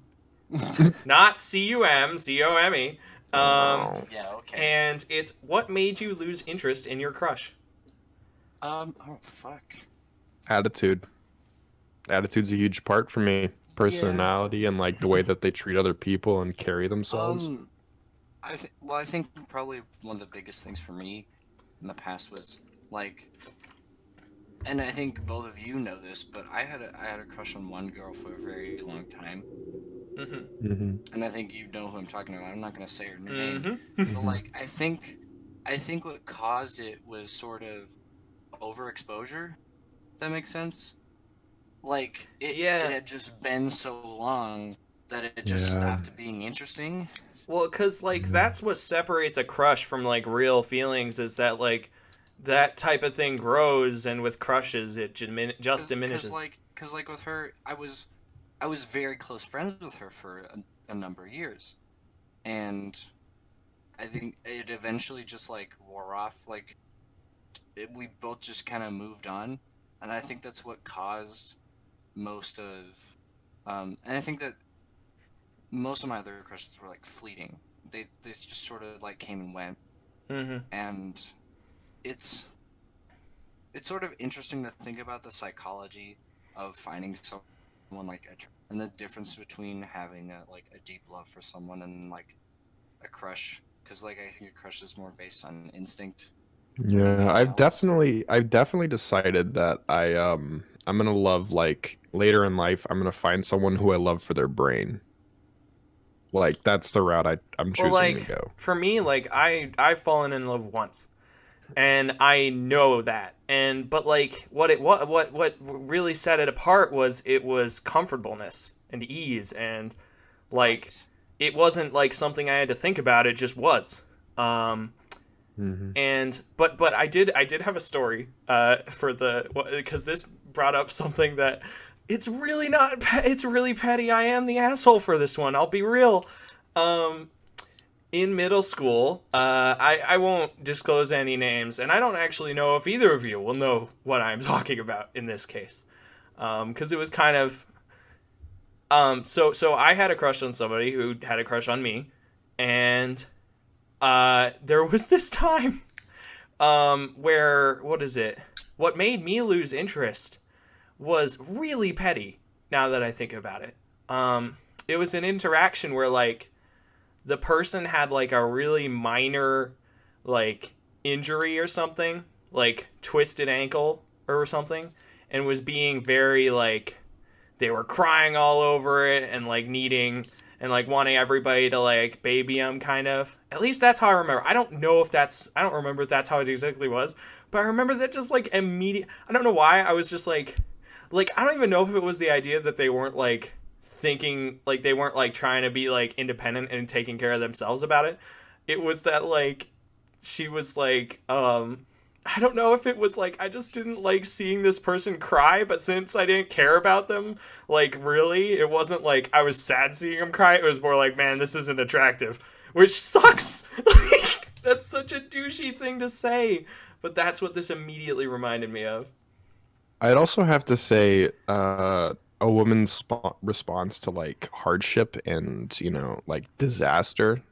B: not CUMCOME.
D: Wow.
C: Yeah. Okay.
B: And it's what made you lose interest in your crush?
C: Oh fuck.
D: Attitude. Attitude's a huge part for me. Personality and like the way that they treat other people and carry themselves.
C: I think probably one of the biggest things for me in the past was like, and I think both of you know this, but I had a crush on one girl for a very long time,
B: Mm-hmm.
D: Hmm.
C: and I think you know who I'm talking about. I'm not gonna say her name,
B: Mm-hmm.
C: but like I think what caused it was sort of overexposure. If that makes sense. Like it had just been so long that it just
D: Yeah.
C: stopped being interesting.
B: Well, because, like, that's what separates a crush from, like, real feelings is that, like, that type of thing grows, and with crushes, it just diminishes.
C: Because like with her, I was very close friends with her for a number of years, and I think it eventually just, like, wore off. Like, we both just kind of moved on, and I think that's what caused most of... and I think that most of my other crushes were, like, fleeting. They just sort of, like, came and went.
B: Mm-hmm.
C: And it's sort of interesting to think about the psychology of finding someone like and the difference between having a deep love for someone and like a crush, because like I think a crush is more based on instinct.
D: Yeah, I've
C: else.
D: definitely decided that I'm gonna love like later in life I'm gonna find someone who I love for their brain. Like that's the route I'm choosing
B: Well, like,
D: to go.
B: for me, like, I've fallen in love once. And I know that. But, like, what really set it apart was it was comfortableness and ease. And, like,
C: Right.
B: it wasn't, like, something I had to think about. It just was.
D: Hmm.
B: And but I did have a story for because this brought up something that it's really not it's really petty. I am the asshole for this one. I'll be real. In middle school, I won't disclose any names, and I don't actually know if either of you will know what I'm talking about in this case, because it was kind of so I had a crush on somebody who had a crush on me, and there was this time where what made me lose interest was really petty now that I think about it. It was an interaction where like the person had like a really minor like injury or something, like twisted ankle or something, and was being very like, they were crying all over it and like needing and like wanting everybody to like baby them, kind of. At least that's how I remember. I don't know if that's, I don't remember if that's how it exactly was, but I remember that just like immediate. I don't know why I was just like I don't even know if it was the idea that they weren't like thinking, like they weren't like trying to be like independent and taking care of themselves about it. It was that like she was like I don't know if it was like I just didn't like seeing this person cry, but since I didn't care about them, like really, it wasn't like I was sad seeing them cry. It was more like, man, this isn't attractive, which sucks. Like, that's such a douchey thing to say, but that's what this immediately reminded me of.
D: I'd also have to say, a woman's response to like hardship and like disaster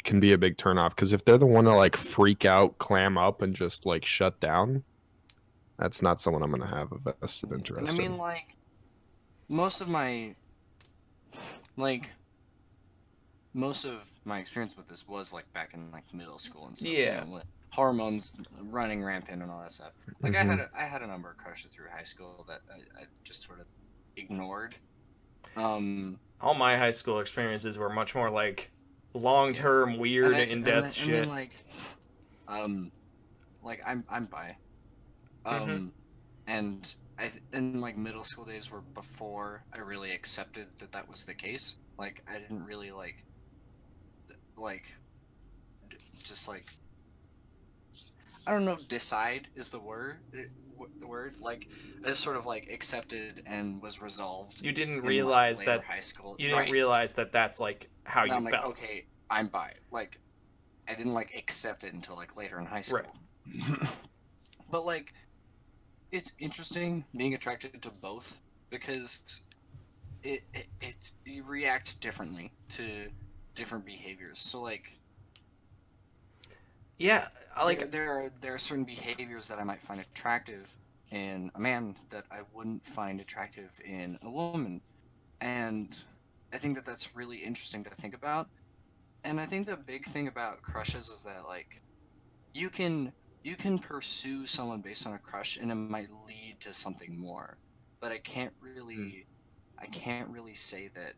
D: can be a big turnoff. Because if they're the one to like freak out, clam up, and just like shut down, that's not someone I'm gonna have a vested
C: And
D: interest
C: I mean,
D: in.
C: like, most of my, like, most of my experience with this was like back in like middle school and stuff.
B: Yeah.
C: You know, with hormones running rampant and all that stuff. Like I had a number of crushes through high school that I just sort of ignored.
B: All my high school experiences were much more like long-term, weird, in-depth shit.
C: And then like I'm bi. And in like middle school days were before I really accepted that that was the case. Like I didn't really just like, I don't know if decide is the word. Like I just sort of like accepted and was resolved.
B: You didn't
C: in,
B: realize
C: like, later
B: that
C: high school.
B: you didn't realize that that's like how
C: And
B: you
C: I'm like,
B: felt.
C: okay, I'm bi. Like I didn't like accept it until like later in high school.
B: Right.
C: But like, it's interesting being attracted to both because it you react differently to different behaviors. So like,
B: Yeah, like
C: there are certain behaviors that I might find attractive in a man that I wouldn't find attractive in a woman, and I think that that's really interesting to think about. And I think the big thing about crushes is that like, you can pursue someone based on a crush and it might lead to something more, but I can't really say that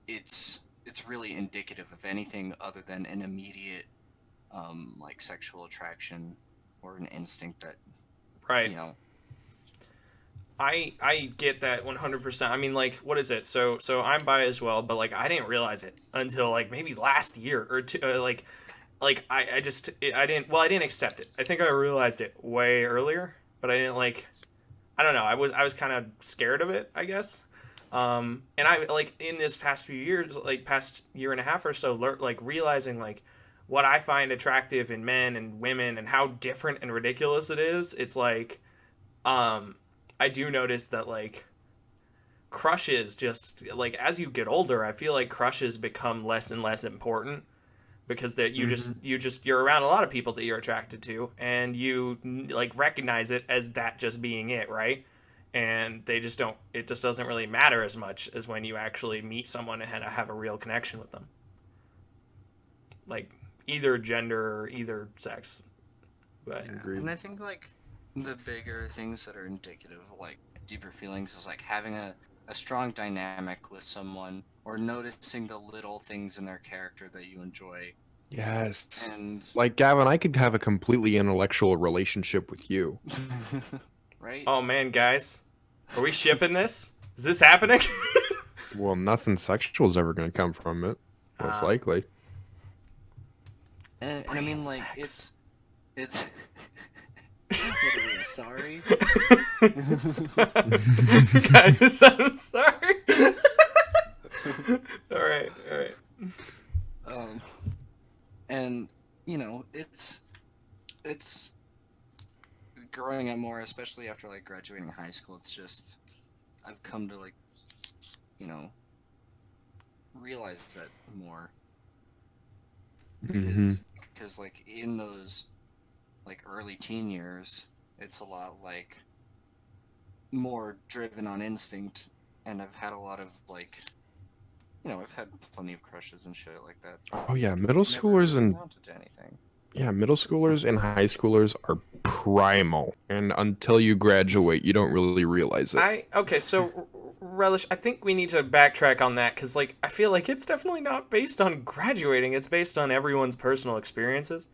C: it's really indicative of anything other than an immediate like sexual attraction or an instinct that
B: right.
C: you know.
B: I get that 100%. I mean, like, what is it? So I'm bi as well, but like I didn't realize it until like maybe last year or two. I didn't accept it. I think I realized it way earlier, but I didn't like. I don't know. I was kind of scared of it, I guess. And I like in this past few years, like past year and a half or so, like realizing like what I find attractive in men and women and how different and ridiculous it is. It's like, I do notice that like crushes just like as you get older, I feel like crushes become less and less important because that you're around a lot of people that you're attracted to and you like recognize it as that just being it, right? And it just doesn't really matter as much as when you actually meet someone and have a real connection with them, like either gender or either sex. But
C: And I think like the bigger things that are indicative of like deeper feelings is like having a strong dynamic with someone or noticing the little things in their character that you enjoy.
D: Yes.
C: And
D: Like Gavin, I could have a completely intellectual relationship with you.
C: right?
B: oh man, guys, are we shipping this? Is this happening?
D: Well, nothing sexual is ever going to come from it, most likely.
C: And I mean like
B: sex.
C: it's sorry.
B: Guys, I'm sorry. all right.
C: And you know, it's growing up more, especially after like graduating high school. It's just I've come to like, you know, realize that more because like in those like early teen years, it's a lot like more driven on instinct, and I've had a lot of like I've had plenty of crushes and shit like that.
D: Oh yeah, middle
C: Never
D: schoolers
C: really
D: and
C: amounted to anything.
D: middle schoolers and high schoolers are primal, and until you graduate, you don't really realize it.
B: So Relish, I think we need to backtrack on that because like I feel like it's definitely not based on graduating. It's based on everyone's personal experiences,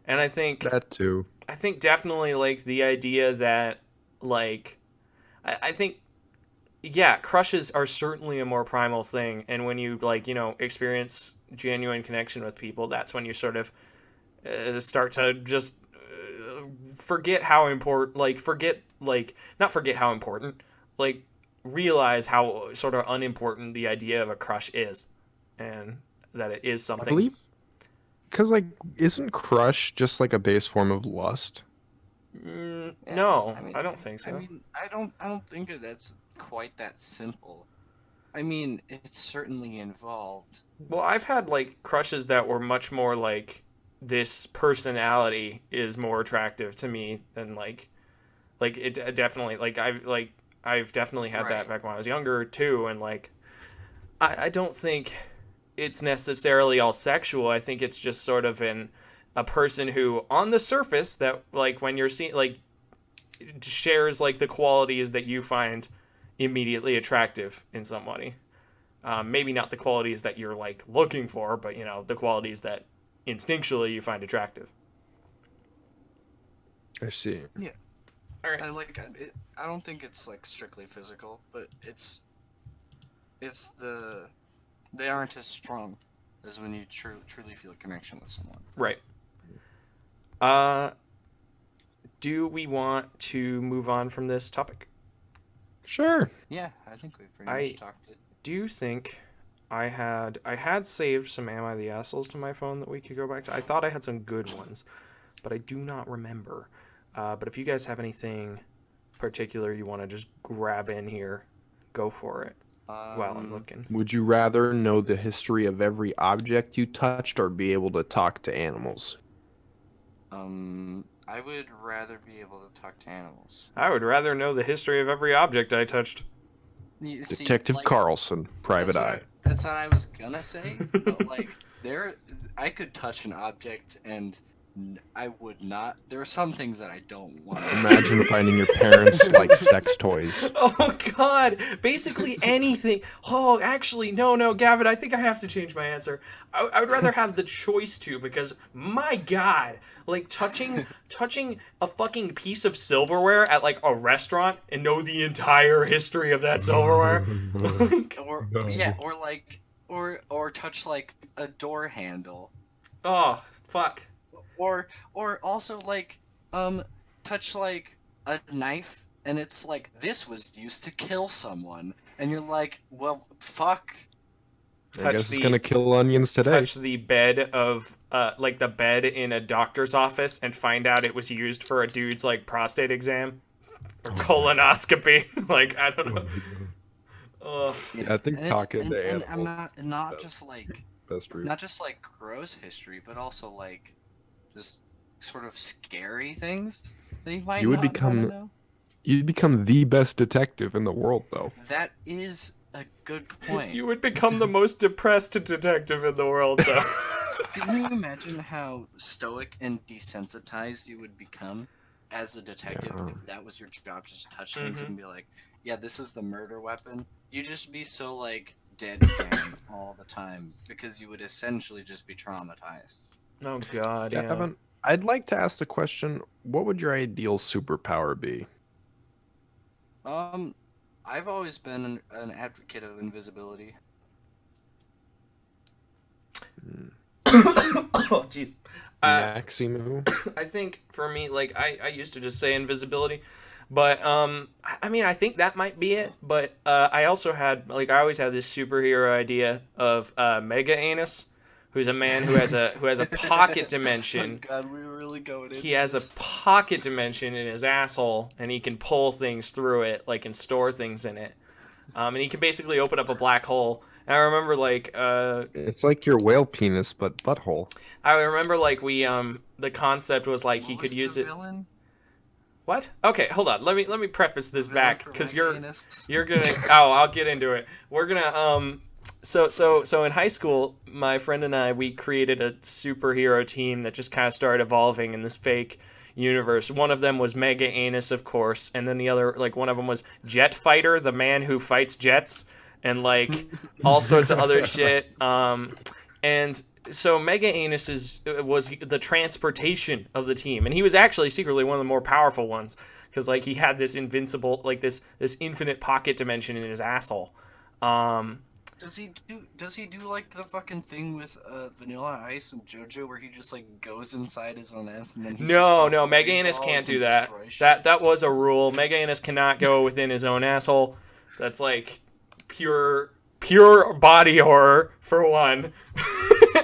B: and
D: That too.
B: I think definitely like the idea that like I think yeah, crushes are certainly a more primal thing, and when you like experience genuine connection with people, that's when you sort of start to just forget how important not forget how important, like realize how sort of unimportant the idea of a crush is, and that it is
D: I
B: something.
D: believe, because like, isn't crush just like a base form of lust?
B: No, I don't think so.
C: I don't think that's quite that simple. I mean, it's certainly involved.
B: Well, I've had like crushes that were much more like this personality is more attractive to me than like it definitely I've definitely had that
C: Right.
B: back when I was younger too, and like I don't think it's necessarily all sexual. I think it's just sort of a person who on the surface that like when you're seeing like shares like the qualities that you find immediately attractive in somebody. Maybe not the qualities that you're like looking for, but the qualities that instinctually you find attractive.
D: I see.
B: All right.
C: I don't think it's like strictly physical, but it's they aren't as strong as when you truly feel a connection with someone.
B: Right. Do we want to move on from this topic?
D: Sure.
C: Yeah, I think we've pretty much talked it.
B: Do you think I had saved some Am I the Assholes to my phone that we could go back to? I thought I had some good ones, but I do not remember. But if you guys have anything particular you want to just grab in here, go for it while I'm looking.
D: Would you rather know the history of every object you touched or be able to talk to animals?
C: I would rather be able to talk to animals.
B: I would rather know the history of every object I touched.
C: You see,
D: Detective
C: like,
D: Carlson, Private Eye.
C: That's what I was gonna say, but like I could touch an object and I would not. There are some things that I don't want.
D: Imagine finding your parents like sex toys.
B: Oh God! Basically anything. Oh, actually, no, Gavin. I think I have to change my answer. I would rather have the choice to, because my God, like touching a fucking piece of silverware at like a restaurant and know the entire history of that silverware.
C: Or
D: No.
C: yeah, or touch like a door handle,
B: Oh fuck.
C: or also like touch like a knife and it's like this was used to kill someone and you're like, well, fuck.
D: I guess it's gonna kill onions today.
B: Touch the bed of like the bed in a doctor's office and find out it was used for a dude's like prostate exam or colonoscopy. Like I don't know. Ugh.
D: Yeah, I think
C: And
D: talking
C: and,
D: to
C: and
D: animals
C: I'm not
D: best.
C: just like
D: best route.
C: not just like gross history, but also like just sort of scary things that you might
D: You would
C: not wanna
D: become-
C: know.
D: You'd become the best detective in the world, though.
C: That is a good point.
B: You would become the most depressed detective in the world, though.
C: Can you imagine how stoic and desensitized you would become as a detective
D: Yeah.
C: if that was your job, just touch things
B: Mhm.
C: and be like, yeah, this is the murder weapon? You'd just be so like deadpan all the time because you would essentially just be traumatized.
B: Oh God, yeah.
D: Gavin, I'd like to ask the question: what would your ideal superpower be?
C: I've always been an advocate of invisibility.
B: Oh jeez.
D: Maximo.
B: I think for me, like I used to just say invisibility, but I mean I think that might be it. But I also had I always had this superhero idea of Mega Anus, who's a man who has a pocket dimension.
C: Oh God, we were really going in.
B: He has a pocket dimension in his asshole, and he can pull things through it, like and store things in it. And he can basically open up a black hole. And I remember
D: It's like your whale penis, but butthole.
B: I remember we the concept was like he could use it.
C: Villain?
B: What? Okay, hold on. Let me preface this
C: Villain
B: back
C: for
B: because
C: Mega Anus?
B: you're gonna. Oh, I'll get into it. We're gonna So in high school, my friend and I, we created a superhero team that just kind of started evolving in this fake universe. One of them was Mega Anus, of course, and then the other, like, one of them was Jet Fighter, the man who fights jets, and like all sorts of other shit. And so Mega Anus was the transportation of the team, and he was actually secretly one of the more powerful ones because like he had this invincible, like this infinite pocket dimension in his asshole.
C: Does he do like the fucking thing with Vanilla Ice and JoJo where he just like goes inside his own ass and then he's
B: No,
C: just
B: Mega Anus can't do that.
C: destroy shit?
B: That was a rule. Mega Anus cannot go within his own asshole. That's like pure body horror for one.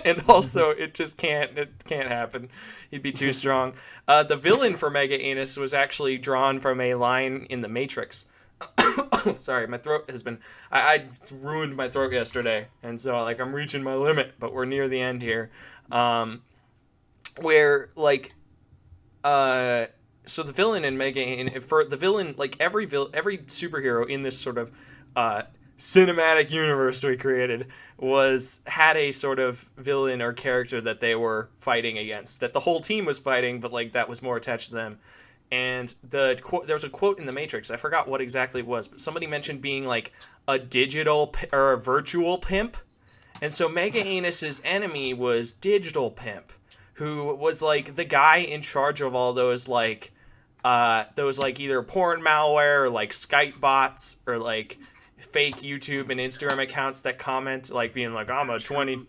B: And also it can't happen. He'd be too strong. The villain for Mega Anus was actually drawn from a line in The Matrix. Sorry, my throat has been... I ruined my throat yesterday, and so like I'm reaching my limit, but we're near the end here. Where like... So the villain in for the villain, like every superhero in this sort of cinematic universe we created had a sort of villain or character that they were fighting against, that the whole team was fighting, but like that was more attached to them. And there was a quote in The Matrix, I forgot what exactly it was, but somebody mentioned being like a digital or a virtual pimp. And so Mega Anus's enemy was Digital Pimp, who was like the guy in charge of all those like either porn malware or like Skype bots or like fake YouTube and Instagram accounts that comment like being like, I'm a 20...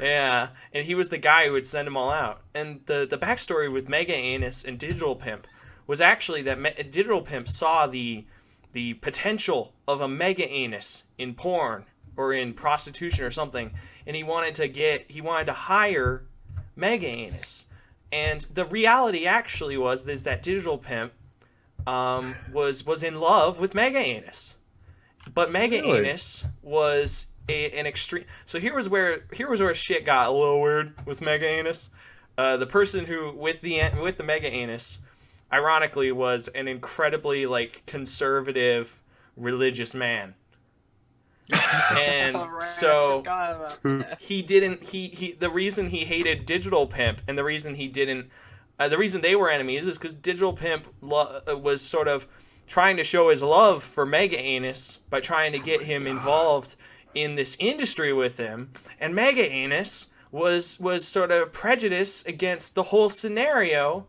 B: Yeah, and he was the guy who would send them all out. And the backstory with Mega Anus and Digital Pimp was actually that Digital Pimp saw the potential of a Mega Anus in porn or in prostitution or something, and he wanted to hire Mega Anus. And the reality actually is that Digital Pimp was in love with Mega Anus, but Mega Anus was an extreme. So here was where shit got a little weird with Mega Anus. The person who with the Mega Anus, ironically, was an incredibly like conservative religious man. And so the reason he hated Digital Pimp and the reason they were enemies is because Digital Pimp was sort of trying to show his love for Mega Anus by trying to get him involved in this industry with him, and Mega Anus was sort of prejudiced against the whole scenario.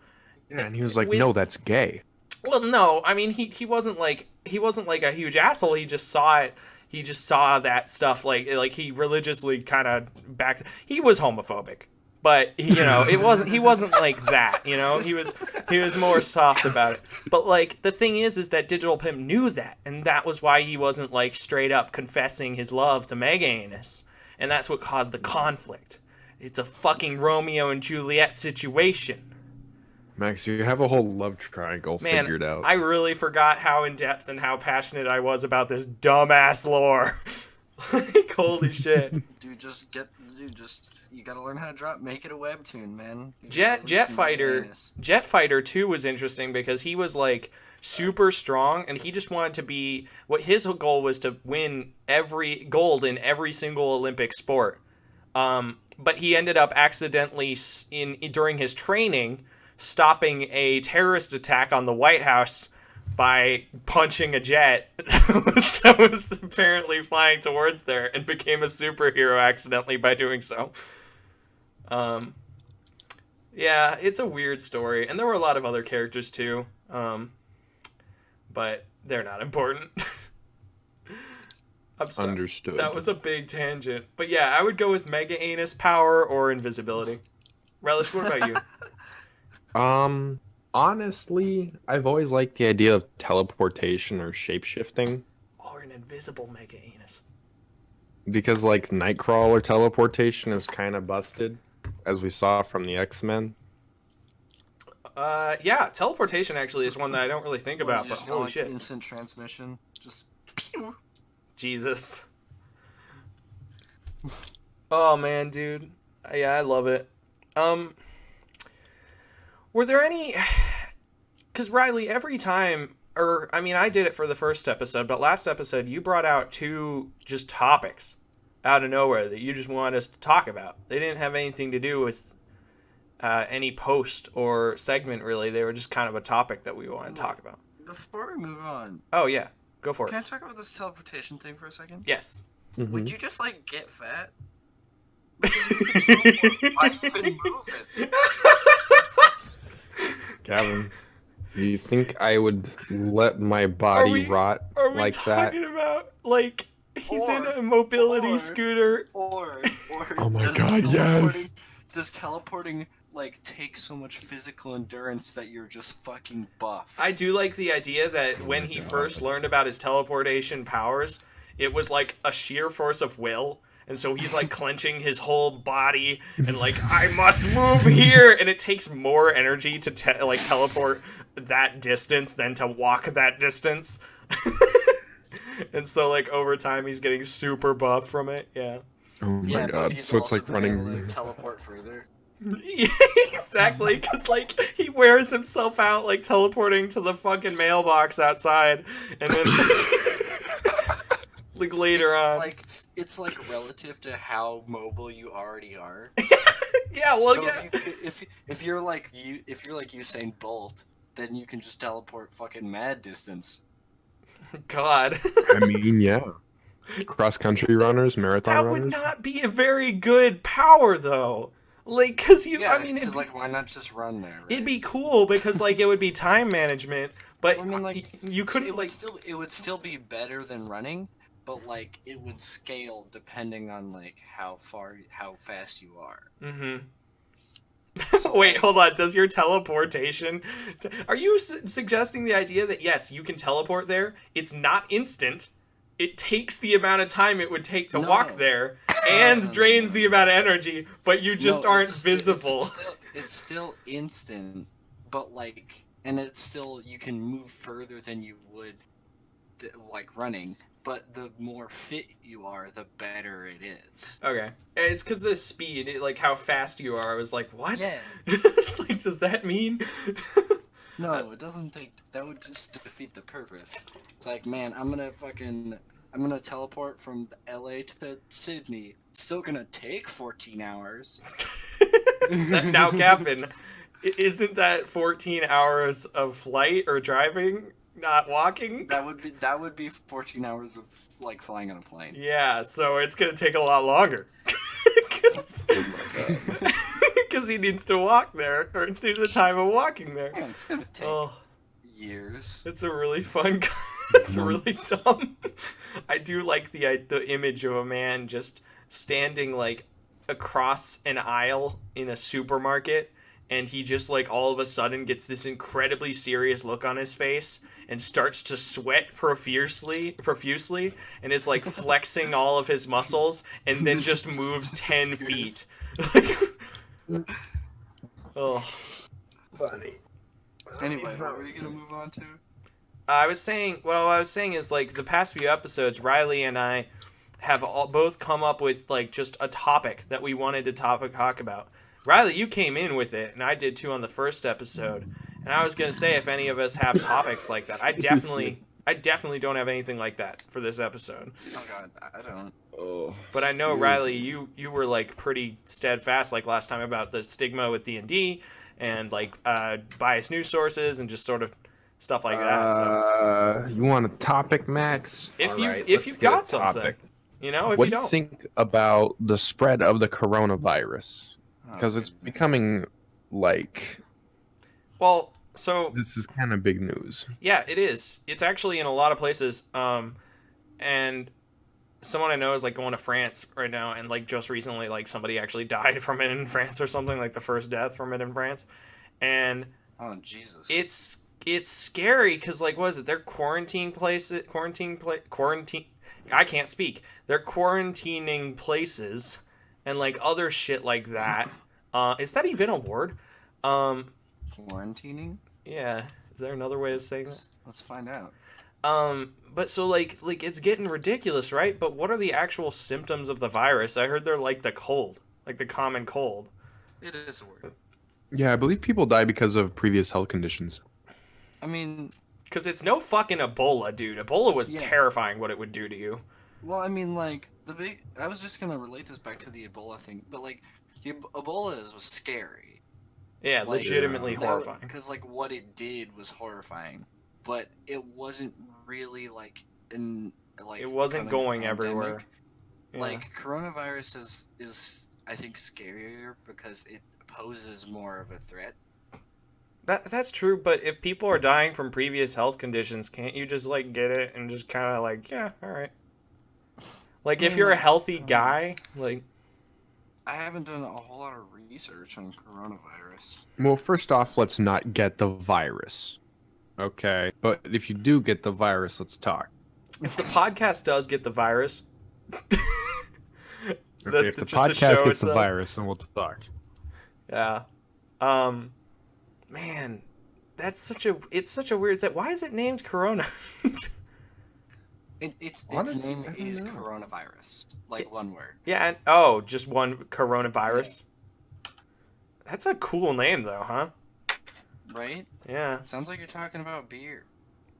D: Yeah, and he was like, no, that's gay.
B: Well, no, I mean he wasn't like a huge asshole. He just saw it. He just saw that stuff like he religiously kind of backed. He was homophobic, but he wasn't like that. He was more soft about it. But like the thing is that Digital Pimp knew that, and that was why he wasn't like straight up confessing his love to Mega Anus, and that's what caused the conflict. It's a fucking Romeo and Juliet situation.
D: Max, you have a whole love triangle figured out.
B: I really forgot how in depth and how passionate I was about this dumbass lore. Like holy shit.
C: You gotta learn how to make it a webtoon, man.
B: Jet Fighter 2 was interesting because he was like super strong and he just wanted to be, what his goal was to win every gold in every single Olympic sport. But he ended up accidentally during his training stopping a terrorist attack on the White House by punching a jet that was apparently flying towards there and became a superhero accidentally by doing so. Yeah, it's a weird story, and there were a lot of other characters too, but they're not important.
D: Understood.
B: That was a big tangent, but yeah, I would go with Mega Anus power or invisibility. Relish, what about you?
D: Honestly, I've always liked the idea of teleportation or shapeshifting.
B: Or an invisible Mega Anus.
D: Because, like, Nightcrawler teleportation is kind of busted, as we saw from the X-Men.
B: Yeah, teleportation actually is one that I don't really think about, but holy shit.
C: Instant transmission. Just...
B: Jesus. Oh, man, dude. Yeah, I love it. Were there any... Because, Riley, every time or I mean, I did it for the first episode, but last episode you brought out 2 just topics out of nowhere that you just wanted us to talk about. They didn't have anything to do with any post or segment, really. They were just kind of a topic that we wanted to talk about.
C: Before we move on,
B: Oh, yeah. Go for
C: can I
B: it.
C: talk about this teleportation thing for a second?
B: Yes.
C: Would you just like get fat? Because if you could teleport, why even move it?
D: Gavin, do you think I would let my body rot
B: Are we
D: like that?
B: talking about, like, he's in
C: Or-
B: a mobility
C: or-
B: scooter?
C: Or
D: Oh my
C: does
D: God,
C: teleporting-
D: yes.
C: Does teleporting like take so much physical endurance that you're just fucking buff?
B: I do like the idea that when he first learned about his teleportation powers, it was like a sheer force of will. And so he's like clenching his whole body and like, I must move here. And it takes more energy to teleport that distance than to walk that distance. And so like over time he's getting super buff from it. Yeah.
D: Oh my
C: yeah, but
D: god.
C: he's
D: So it's
C: also
D: like
C: been able
D: running.
C: to teleport further.
B: Yeah, exactly, because like he wears himself out like teleporting to the fucking mailbox outside, and then like later
C: It's
B: on.
C: like it's like relative to how mobile you already are.
B: Yeah, well,
C: so
B: yeah.
C: if you're like Usain Bolt, then you can just teleport fucking mad distance.
B: God,
D: I mean, yeah. Cross country runners, marathon
B: that
D: runners.
B: would not be a very good power though. Like, cause you,
C: Yeah,
B: I mean,
C: because like why not just run there? Right?
B: it'd be cool because like it would be time management, but
C: I mean, like,
B: you couldn't
C: it
B: like.
C: would still be better than running, but like it would scale depending on like how fast you are.
B: Mm-hmm.
C: So,
B: Wait,
C: like-
B: hold on. Does your teleportation? Are you suggesting the idea that yes, you can teleport there? It's not instant. It takes the amount of time it would take to
C: No.
B: walk there, and
C: No.
B: drains the amount of energy, but you just
C: No,
B: aren't
C: it's-
B: visible.
C: It's still instant, but like, and it's still you can move further than you would, like running. But the more fit you are, the better it is.
B: Okay, it's because the speed, like how fast you are. I was like, what?
C: Yeah.
B: It's like, does that mean?
C: No, it doesn't take. That would just defeat the purpose. It's like, man, I'm gonna teleport from LA to Sydney. It's still gonna take 14 hours.
B: Now, Gavin, isn't that 14 hours of flight or driving, not walking?
C: That would be 14 hours of like flying on a plane.
B: Yeah, so it's gonna take a lot longer. Because he needs to walk there, or do the time of walking there.
C: Yeah, it's gonna take
B: Oh,
C: years.
B: it's a really fun. It's really dumb. I do like the image of a man just standing like across an aisle in a supermarket, and he just like all of a sudden gets this incredibly serious look on his face and starts to sweat profusely, and is like flexing all of his muscles, and then just moves 10 feet. Oh.
D: Funny.
C: Anyway, what were you gonna move on to?
B: I was saying, what I was saying is like the past few episodes, Riley and I have both come up with like just a topic that we wanted to talk about. Riley, you came in with it, and I did too on the first episode. And I was gonna say if any of us have topics like that, I definitely don't have anything like that for this episode.
C: Oh god, I don't.
D: Oh.
B: But I know Riley, you were like pretty steadfast like last time about the stigma with D&D and like biased news sources and just sort of stuff like that. So
D: You want a topic, Max?
B: if
D: All
B: you
D: right,
B: if
D: let's
B: you've
D: get a
B: got something,
D: topic.
B: you know, if
D: What
B: you
D: do
B: don't.
D: you think about the spread of the coronavirus? Because it's
C: goodness.
D: becoming like
B: Well, so
D: this is kind of big news.
B: yeah, it is. It's actually in a lot of places. And someone I know is like going to France right now, and like just recently, like somebody actually died from it in France or something, like the first death from it in France. And
C: Oh Jesus.
B: it's scary because like what is it? They're quarantine. I can't speak. They're quarantining places and like other shit like that. Is that even a word?
C: Quarantining?
B: Yeah. Is there another way of saying that?
C: Let's find out.
B: But so like it's getting ridiculous, right? But what are the actual symptoms of the virus? I heard they're like the cold, like the common cold.
C: It is a word.
D: Yeah, I believe people die because of previous health conditions.
C: I mean,
B: Because it's no fucking Ebola, dude. Ebola was
C: Yeah.
B: terrifying what it would do to you.
C: Well, I mean, like I was just gonna relate this back to the Ebola thing, but like Ebola was scary.
B: Yeah,
C: Like,
B: legitimately horrifying.
C: Because like what it did was horrifying, but it wasn't really like
B: It wasn't
C: becoming a
B: going everywhere.
C: pandemic.
B: Yeah.
C: Like coronavirus is I think scarier because it poses more of a threat.
B: That's true, but if people are dying from previous health conditions, can't you just like get it and just kind of like, yeah, all right. Like if you're a healthy guy, like
C: I haven't done a whole lot of research on coronavirus.
D: Well, first off, let's not get the virus. Okay. But if you do get the virus, let's talk.
B: if the podcast does get the virus,
D: Okay, if the
B: just
D: podcast
B: show
D: gets the
B: itself-
D: virus, then we'll talk.
B: Yeah. Man, it's such a weird thing. Why is it named Corona?
C: Its
D: Honestly,
C: name
D: I don't
C: is
D: know.
C: coronavirus, like one word.
B: Yeah, and just one coronavirus. That's a cool name though, huh?
C: Right?
B: Yeah.
C: Sounds like you're talking about beer.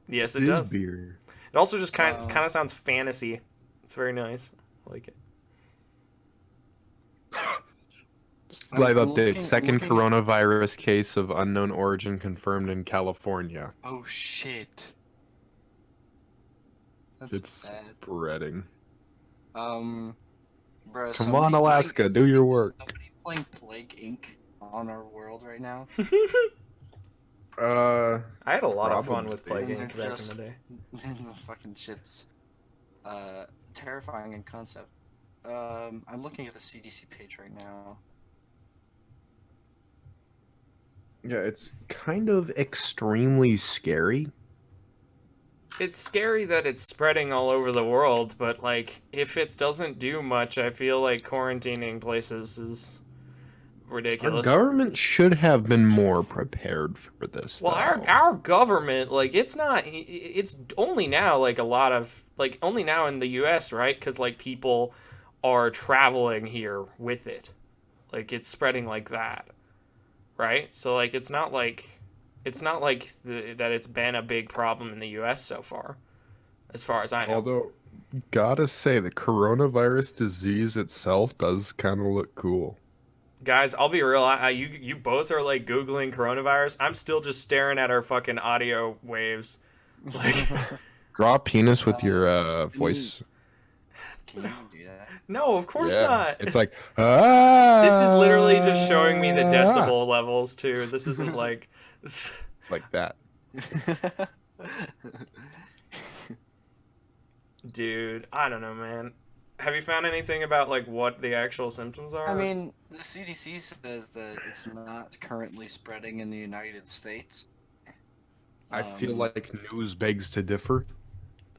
B: Yes, it does.
D: Beer.
B: It also just kind
C: Wow.
B: of sounds fantasy. It's very nice. I like it.
D: Live
C: I'm
D: update.
C: looking-
D: Second
C: looking-
D: coronavirus case of unknown origin confirmed in California.
C: Oh shit. That's
D: It's
C: bad.
D: spreading.
C: Bruh,
D: Come
C: somebody
D: on,
C: playing-
D: Alaska, do your work.
C: Somebody playing Plague Inc. on our world right now.
B: I had a lot of fun with
D: Probably.
B: Plague
C: And
B: Inc.
C: they're
B: back
C: just-
B: in the day.
C: The fucking shit's terrifying in concept. I'm looking at the CDC page right now.
D: Yeah, it's kind of extremely scary.
B: It's scary that it's spreading all over the world, but like if it doesn't do much, I feel like quarantining places is
D: Our
B: ridiculous.
D: government should have been more prepared for this.
B: Well,
D: though.
B: our government, like, it's only now, like, only now in the U.S., right? Because, like, people are traveling here with it. Like, it's spreading like that, right? So, like, it's not like that it's been a big problem in the U.S. so far, as I know.
D: Although, gotta say, the coronavirus disease itself does kind of look cool.
B: Guys, I'll be real. You both are, like, Googling coronavirus. I'm still just staring at our fucking audio waves. Like...
D: Draw a penis with your voice.
C: Can you do that?
B: No, of course not.
D: It's like, ah!
B: This is literally just showing me the decibel levels too. This isn't like
D: It's like that.
B: dude, I don't know, man. Have you found anything about like what the actual symptoms are?
C: I mean, the CDC says that it's not currently spreading in the United States.
D: I feel
C: Um,
D: like news begs to differ.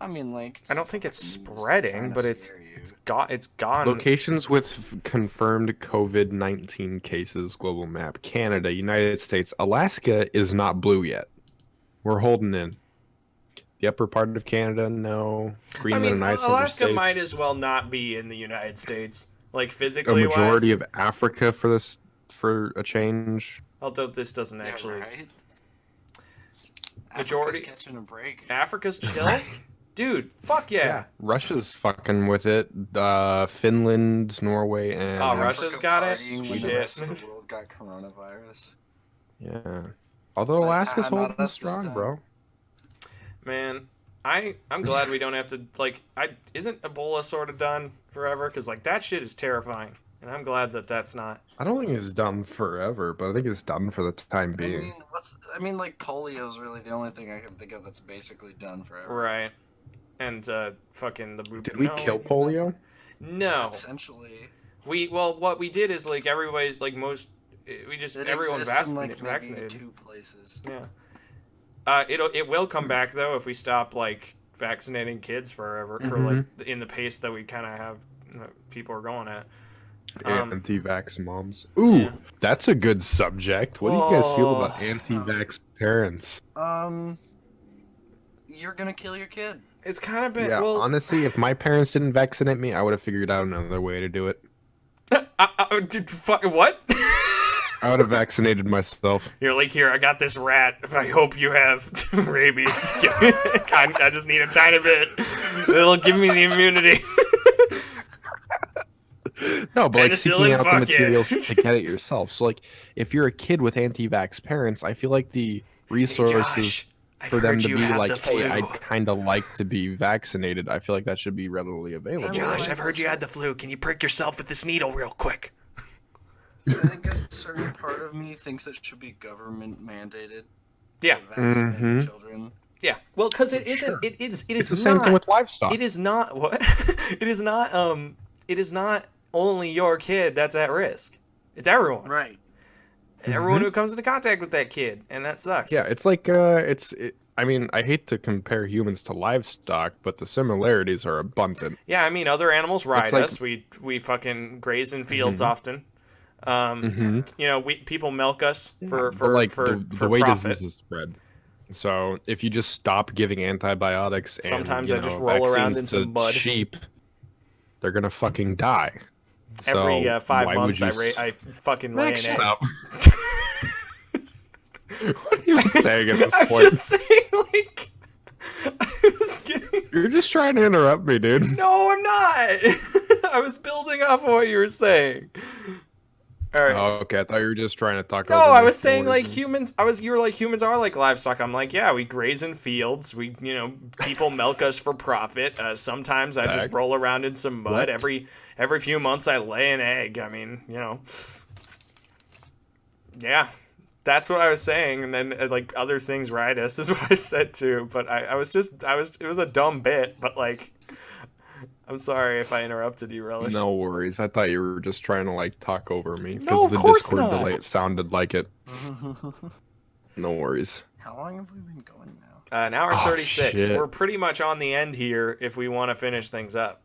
C: I mean, like.
B: I don't think it's
C: news
B: spreading,
C: trying to
B: but it's
C: scare you.
B: it's gone.
D: Locations with confirmed COVID-19 cases, global map. Canada, United States. Alaska is not blue yet. We're holding in. The upper part of Canada, no.
B: I
D: Greenland
B: mean,
D: and Iceland
B: Alaska
D: are safe.
B: might as well not be in the United States, like
D: A
B: physically
D: majority
B: wise.
D: of Africa for a change.
B: Although this doesn't
C: Yeah,
B: actually.
C: right?
B: Majority-
C: Africa's catching a break.
B: Africa's chill, dude. Fuck yeah.
D: Russia's fucking with it. Finland, Norway, and
B: Oh, Russia's
C: Africa
B: got it?
C: partying when the
B: Shit.
C: rest of the world got coronavirus.
D: yeah. Although
C: It's like,
D: Alaska's
C: not
D: holding
C: us this
D: strong,
C: time.
D: bro.
B: Man, I'm glad we don't have to like. Isn't Ebola sort of done forever? Because like that shit is terrifying, and I'm glad that that's not.
D: I don't think it's done forever, but I think it's done for the time being.
C: I mean, like polio's really the only thing I can think of that's basically done forever.
B: Right. And fucking the.
D: Did we
B: no,
D: kill polio?
B: No.
C: Essentially,
B: What we did is like everybody's like most. We just
C: it
B: everyone
C: exists in,
B: vaccinated.
C: maybe 2 places.
B: Yeah. It will come back though if we stop like vaccinating kids forever for like in the pace that we kind of have people are going at.
D: Anti-vax moms. Ooh,
B: yeah.
D: that's a good subject. What do you guys feel about
B: Oh.
D: anti-vax parents?
C: You're gonna kill your kid.
B: It's kind of been
D: Yeah,
B: well.
D: honestly, if my parents didn't vaccinate me, I would have figured out another way to do it.
B: Dude, fuck what?
D: I would have vaccinated myself.
B: You're like, here, I got this rat. I hope you have rabies. I just need a tiny bit. It'll give me the immunity.
D: No, but like seeking
B: Penicillin,
D: out the
B: fuck yeah.
D: materials to get it yourself. So like, if you're a kid with anti-vax parents, I feel like the resources
B: Josh, I've
D: for them
B: heard
D: to
B: you
D: be
B: have
D: like,
B: the flu.
D: hey, I'd kind of like to be vaccinated. I feel like that should be readily available.
C: Hey,
B: Josh,
C: Right.
B: I've heard you had the flu. Can you prick yourself with this needle real quick?
C: I think a certain part of me thinks it should be government mandated.
B: Yeah.
C: For vaccinating
D: Mhm.
C: children.
B: Yeah. Well, because it isn't.
D: Sure.
B: It is. It
D: It's
B: is
D: the same
B: not,
D: thing with livestock.
B: It is not what. It is not. It is not only your kid that's at risk. It's everyone.
C: Right.
B: Everyone who comes into contact with that kid, and that sucks.
D: Yeah, it's like I mean, I hate to compare humans to livestock, but the similarities are abundant.
B: Yeah, I mean, other animals ride
D: like-
B: us. We fucking graze in fields
D: Mhm.
B: often. You know, people milk us for
D: But, like
B: for
D: the way
B: profit.
D: diseases spread. So if you just stop giving antibiotics and
B: Sometimes
D: you
B: I just
D: know,
B: roll around
D: vaccines
B: in some
D: to
B: mud.
D: sheep, they're gonna fucking die.
B: Every
D: So
B: 5
D: why would
B: months,
D: you
B: I fucking lay
D: Max,
B: an
D: shut
B: egg.
D: up. What are you even saying at this
B: I'm
D: point?
B: just saying, like, I was kidding.
D: You're just trying to interrupt me, dude.
B: No, I'm not. I was building off of what you were saying. All right.
D: Oh, okay, I thought you were just trying to talk.
B: No,
D: over
B: I
D: me.
B: was saying
D: No
B: like
D: worries.
B: humans. You were like humans are like livestock. I'm like, yeah, we graze in fields. We, people milk us for profit. Sometimes I just
D: Fact.
B: roll around in some mud.
D: What?
B: Every few months I lay an egg. I mean, yeah, that's what I was saying. And then like other things ride us is what I said too. But it was a dumb bit. But like, I'm sorry if I interrupted you, Relish.
D: No worries. I thought you were just trying to like talk over me
B: No, of
D: the
B: course
D: Discord
B: not.
D: delay it sounded like it. No worries.
C: How long have we been going now?
B: An hour
D: Oh,
B: 36.
D: shit.
B: We're pretty much on the end here if we want to finish things up.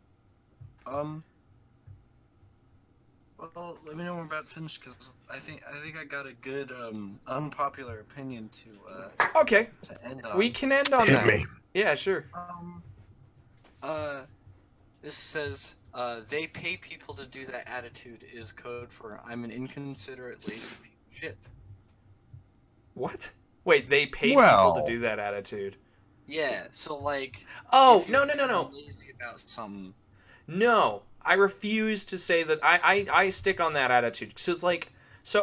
C: Well, let me know when we're about to finish because I think I got a good unpopular opinion
B: Okay,
C: to end on.
B: we can end on
D: Hit
B: that.
D: me.
B: Yeah, sure.
C: This says they pay people to do that attitude is code for I'm an inconsiderate lazy piece of shit.
B: What? Wait, they pay people
D: Well-
B: to do that attitude.
C: Yeah, so like
B: Oh,
C: if you're
B: no.
C: lazy about something.
B: No, I refuse to say that. I stick on that attitude because like so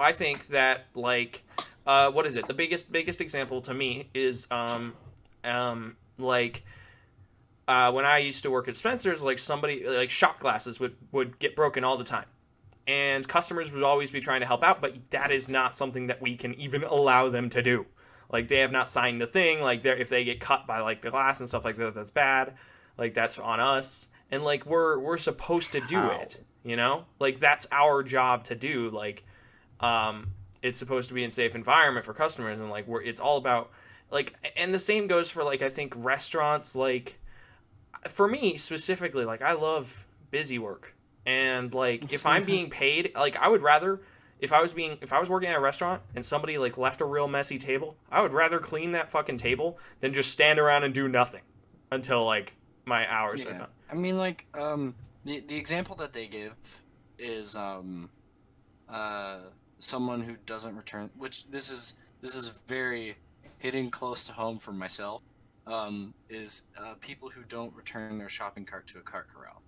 B: I think that like what is it? The biggest example to me is like when I used to work at Spencer's, like somebody like shot glasses would get broken all the time. And customers would always be trying to help out, but that is not something that we can even allow them to do. Like they have not signed the thing. Like if they get cut by like the glass and stuff like that, that's bad. Like that's on us. And like we're supposed to do
D: How?
B: it. Like that's our job to do. Like it's supposed to be in safe environment for customers, and like it's all about like. And the same goes for like I think restaurants. Like for me specifically, like I love busy work. And like if I'm being paid, like I would rather if I was working at a restaurant and somebody like left a real messy table, I would rather clean that fucking table than just stand around and do nothing until like my hours are
C: Yeah.
B: done.
C: I mean like the example that they give is someone who doesn't return, which this is very hitting close to home for myself. Is people who don't return their shopping cart to a cart corral.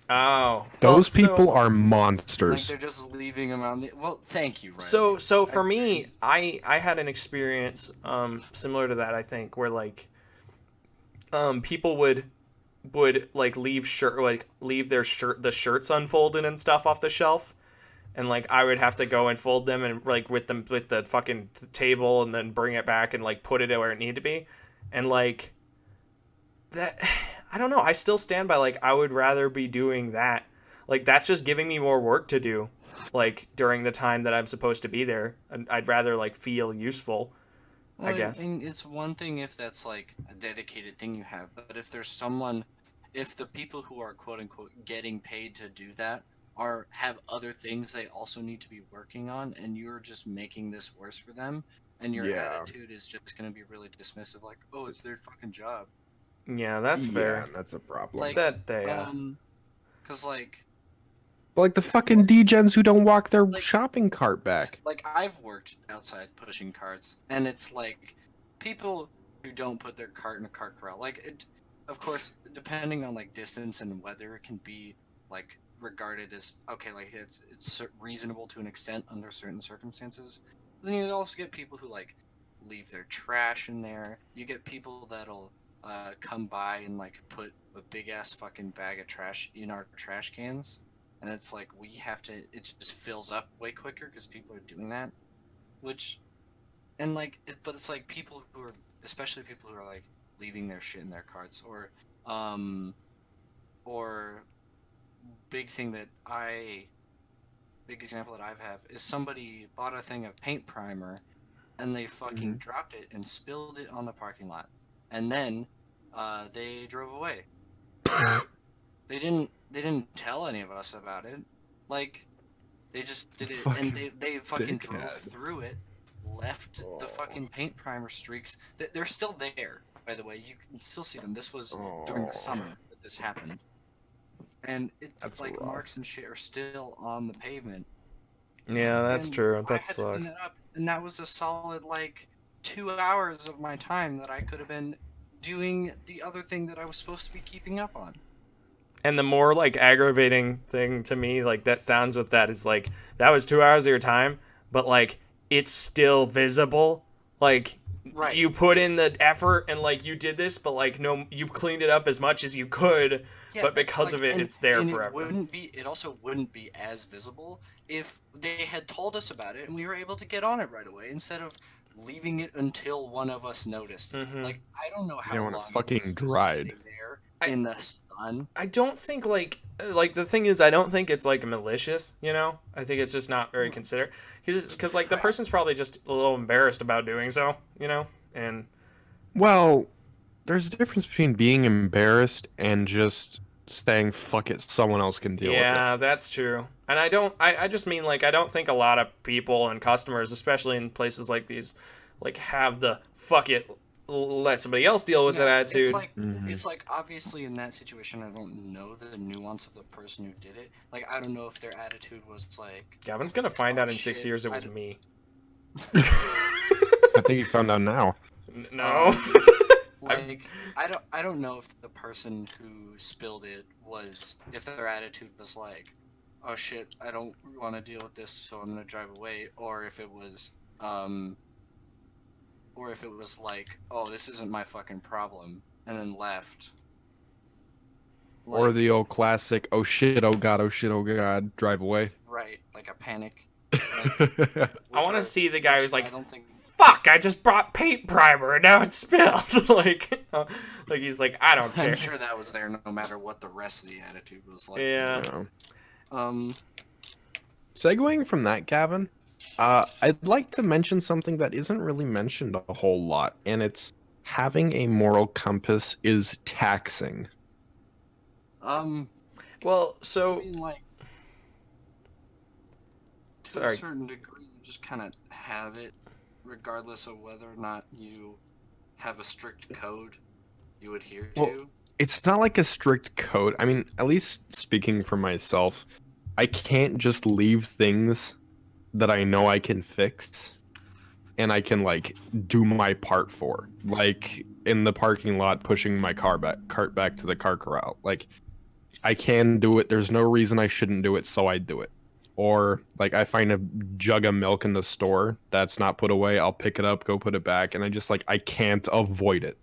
B: Oh,
D: Those
B: well,
D: people are
C: Like
D: monsters.
C: they're just leaving them on the. Well, thank you. Ryan.
B: So for me, I had an experience similar to that, I think, where like people would like leave the shirts unfolded and stuff off the shelf, and like I would have to go and fold them and like with the fucking table and then bring it back and like put it where it needed to be, and like that. I don't know. I still stand by like I would rather be doing that. Like that's just giving me more work to do, like during the time that I'm supposed to be there. And I'd rather like feel useful. I guess.
C: mean, it's one thing if that's like a dedicated thing you have, but if the people who are quote unquote getting paid to do that have other things they also need to be working on, and you're just making this worse for them, and your
D: Yeah.
C: attitude is just gonna be really dismissive, like, oh, it's their fucking job.
B: Yeah, that's fair.
D: Yeah, that's a problem.
C: Like,
B: That they.
C: Because like,
D: Like the fucking degens who don't walk their
C: Like-
D: shopping cart back.
C: Like I've worked outside pushing carts, and it's like people who don't put their cart in a cart corral. Like it, of course, depending on like distance and weather, it can be like regarded as okay, like it's reasonable to an extent under certain circumstances. But then you also get people who like leave their trash in there. You get people that'll come by and like put a big ass fucking bag of trash in our trash cans, and it's like we have to. It just fills up way quicker because people are doing that, which, and like, but it's like people who are, especially people who are like leaving their shit in their carts, or big thing that big example that I've have is somebody bought a thing of paint primer and they fucking dropped it and spilled it on the parking lot, and then they drove away. They didn't tell any of us about it. Like they just did it, and they fucking drove through it, left the fucking paint primer streaks. They're still there, by the way. You can still see them. This was during the summer that this happened, and it's
D: That's
C: like
D: rough.
C: marks and shit are still on the pavement.
B: Yeah, that's
C: And
B: true.
C: I
B: That
C: had to clean
B: sucks.
C: that up, and that was a solid like 2 hours of my time that I could have been doing the other thing that I was supposed to be keeping up on.
B: And the more like aggravating thing to me, like that sounds with that is like that was 2 hours of your time, but like it's still visible. Like
C: Right.
B: you put in the effort and like you did this, but like no, you cleaned it up as much as you could.
C: Yeah,
B: but because of it,
C: and-
B: it's there
C: and
B: forever.
C: It also wouldn't be as visible if they had told us about it and we were able to get on it right away instead of leaving it until one of us noticed.
B: Mhm.
C: Like I don't know how
D: Yeah, when it
C: long
D: fucking
C: was
D: dried.
C: sitting there
B: I-
C: in the sun.
B: I don't think like the thing is I don't think it's like malicious, you know. I think it's just not very considerate because like the person's probably just a little embarrassed about doing so, you know. And
D: Well, there's a difference between being embarrassed and just saying fuck it, someone else can deal with it.
B: yeah, that's true. And I just mean like I don't think a lot of people and customers, especially in places like these, like have the fuck it, let somebody else deal with that attitude.
C: It's like
D: Mhm.
C: it's like obviously in that situation I don't know the nuance of the person who did it. Like I don't know if their attitude was like
B: Gavin's gonna find
C: oh,
B: out in 6
C: shit,
B: years it
C: I
B: was
C: d-
B: me.
D: I think you found out now.
B: No.
C: like I don't know if the person who spilled it was if their attitude was like, oh shit, I don't want to deal with this, so I'm gonna drive away, or if it was like, oh, this isn't my fucking problem, and then left.
D: Or
C: Like,
D: the old classic, oh shit, oh god, oh shit, oh god, drive away.
C: right, like a panic.
B: I want to see the guy who's
C: I
B: like,
C: don't think.
B: fuck, I just brought paint primer and now it's spilled. like he's like, I don't care.
C: I'm sure that was there no matter what the rest of the attitude was like.
B: Yeah.
D: Yeah. Segueing from that, Gavin, I'd like to mention something that isn't really mentioned a whole lot, and it's having a moral compass is taxing.
B: Well,
C: I
B: so
C: mean, like, to a
B: Sorry.
C: certain degree, you just kind of have it, regardless of whether or not you have a strict code you adhere to.
D: Well, It's not like a strict code. I mean, at least speaking for myself, I can't just leave things that I know I can fix and I can like do my part for. Like in the parking lot pushing my cart back to the car corral. Like I can do it. There's no reason I shouldn't do it, so I do it. Or like I find a jug of milk in the store that's not put away, I'll pick it up, go put it back, and I can't avoid it.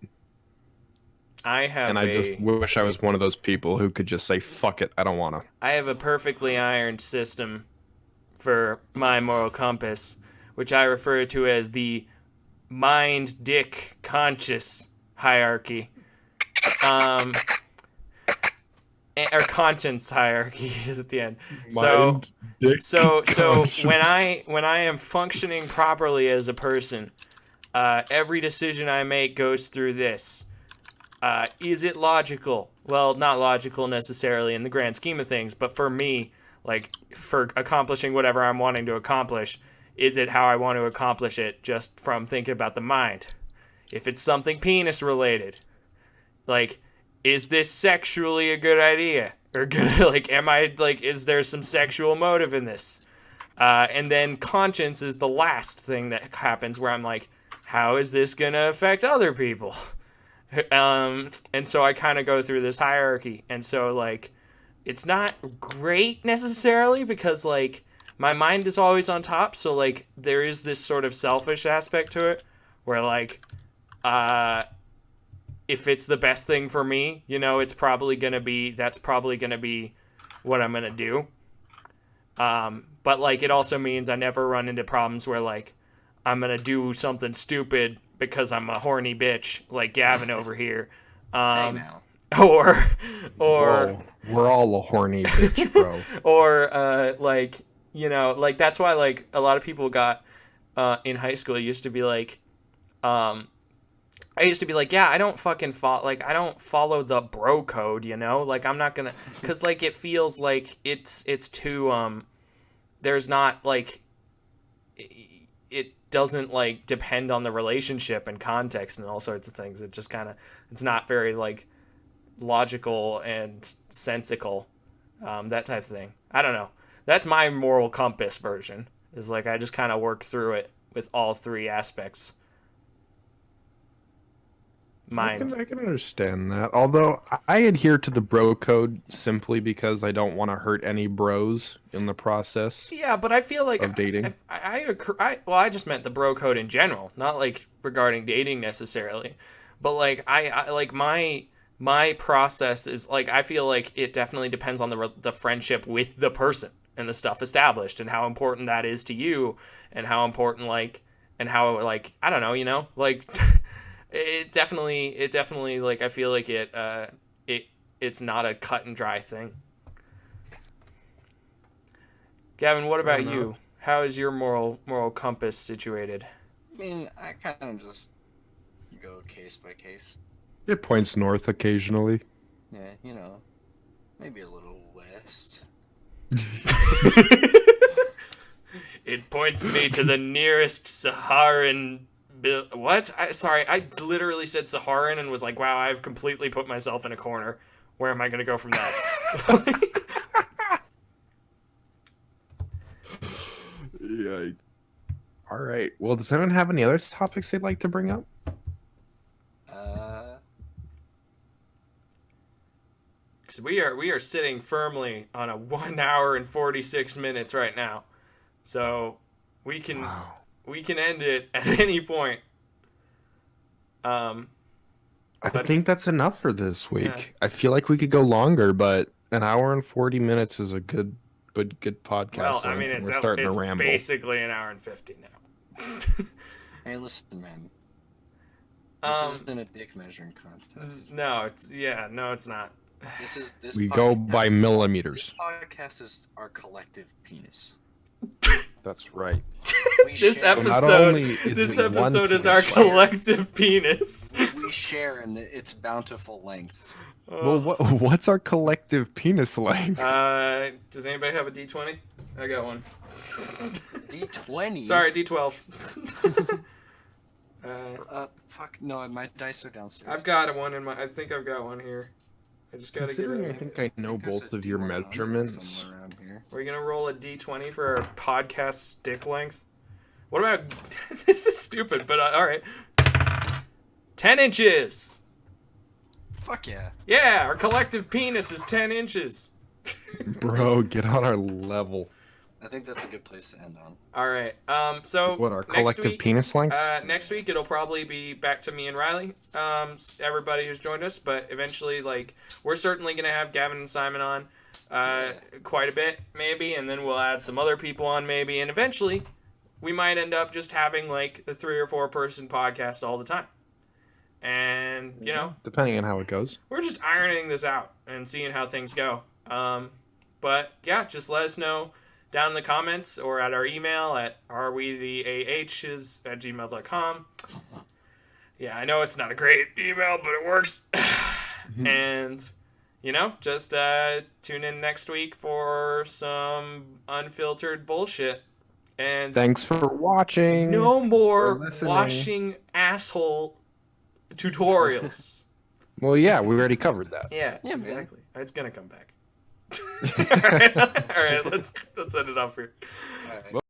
B: I have
D: And I just wish I was one of those people who could just say, fuck it, I don't want to.
B: I have a perfectly ironed system for my moral compass, which I refer to as the mind, dick, conscious hierarchy. Or conscience hierarchy is at the end. So when I am functioning properly as a person, every decision I make goes through this. Is it logical? Well, not logical necessarily in the grand scheme of things, but for me, like for accomplishing whatever I'm wanting to accomplish, is it how I want to accomplish it just from thinking about the mind? If it's something penis related, like, is this sexually a good idea? are gonna like, am I like, is there some sexual motive in this? And then conscience is the last thing that happens where I'm like, how is this gonna affect other people? And so I kind of go through this hierarchy, and so like, it's not great necessarily because like my mind is always on top, so like there is this sort of selfish aspect to it where like if it's the best thing for me, you know, that's probably gonna be what I'm gonna do. But like it also means I never run into problems where like I'm gonna do something stupid because I'm a horny bitch like Gavin over here.
C: Hey now.
B: Or
D: Whoa, we're all a horny bitch, bro.
B: or like, you know, like that's why like a lot of people got in high school used to be like I used to be like, yeah, I don't fucking I don't follow the bro code, you know? Like I'm not gonna, cause like it feels like it's too there's not like it doesn't like depend on the relationship and context and all sorts of things. It just kind of, it's not very like logical and sensical, that type of thing. I don't know. That's my moral compass version. Is like I just kind of work through it with all three aspects.
D: I can understand that. Although I adhere to the bro code simply because I don't want to hurt any bros in the process.
B: Yeah, but I feel like
D: of dating.
B: I just meant the bro code in general, not like regarding dating necessarily. But like I like my process is like I feel like it definitely depends on the friendship with the person and the stuff established and how important that is to you and how important like and how like I don't know, you know, like it definitely like I feel like it's not a cut and dry thing. Gavin, what about you? How is your moral compass situated?
C: I mean, I kind of just go case by case.
D: It points north occasionally.
C: Yeah, you know, maybe a little west.
B: It points me to the nearest Saharan. What? Sorry, I literally said Saharan and was like, wow, I've completely put myself in a corner. Where am I going to go from that?
D: Yeah. All right. Well, does anyone have any other topics they'd like to bring up?
B: Because we are sitting firmly on a 1 hour and 46 minutes right now. So we can end it at any point.
D: I think that's enough for this week. Yeah. I feel like we could go longer, but an hour and 40 minutes is a good podcast.
B: Well, I mean, it's starting to ramble. Basically an hour and 50 now.
C: Hey, listen, man. This isn't a dick measuring contest.
B: No, it's not.
D: We go by millimeters.
C: This podcast is our collective penis.
D: That's right.
B: This episode is our collective penis.
C: We share in its bountiful length.
D: Well, what's our collective penis length?
B: Does anybody have a D20? I got one.
C: D20?
B: Sorry, D12.
C: Fuck, no, my dice are downstairs.
B: I've got one I think I've got one here. I just gotta get it.
D: I think I know both of your measurements.
B: Are we gonna roll a D20 for our podcast stick length? What about... This is stupid, but alright. 10 inches!
C: Fuck yeah.
B: Yeah, our collective penis is 10 inches.
D: Bro, get on our level.
C: I think that's a good place to end on.
B: Alright, so...
D: What, our collective penis length?
B: Next week, it'll probably be back to me and Riley. Everybody who's joined us, but eventually, like, we're certainly gonna have Gavin and Simon on. Quite a bit, maybe, and then we'll add some other people on, maybe, and eventually we might end up just having like a 3 or 4 person podcast all the time. And you know,
D: depending on how it goes,
B: we're just ironing this out and seeing how things go. But yeah, just let us know down in the comments or at our email at arewetheahs@gmail.com. Yeah, I know it's not a great email, but it works. And you know, just tune in next week for some unfiltered bullshit. And
D: thanks for watching.
B: No more washing asshole tutorials.
D: Well, yeah, we already covered that.
B: Yeah, exactly. Man. It's gonna come back. All right, let's end it off here.
C: All right.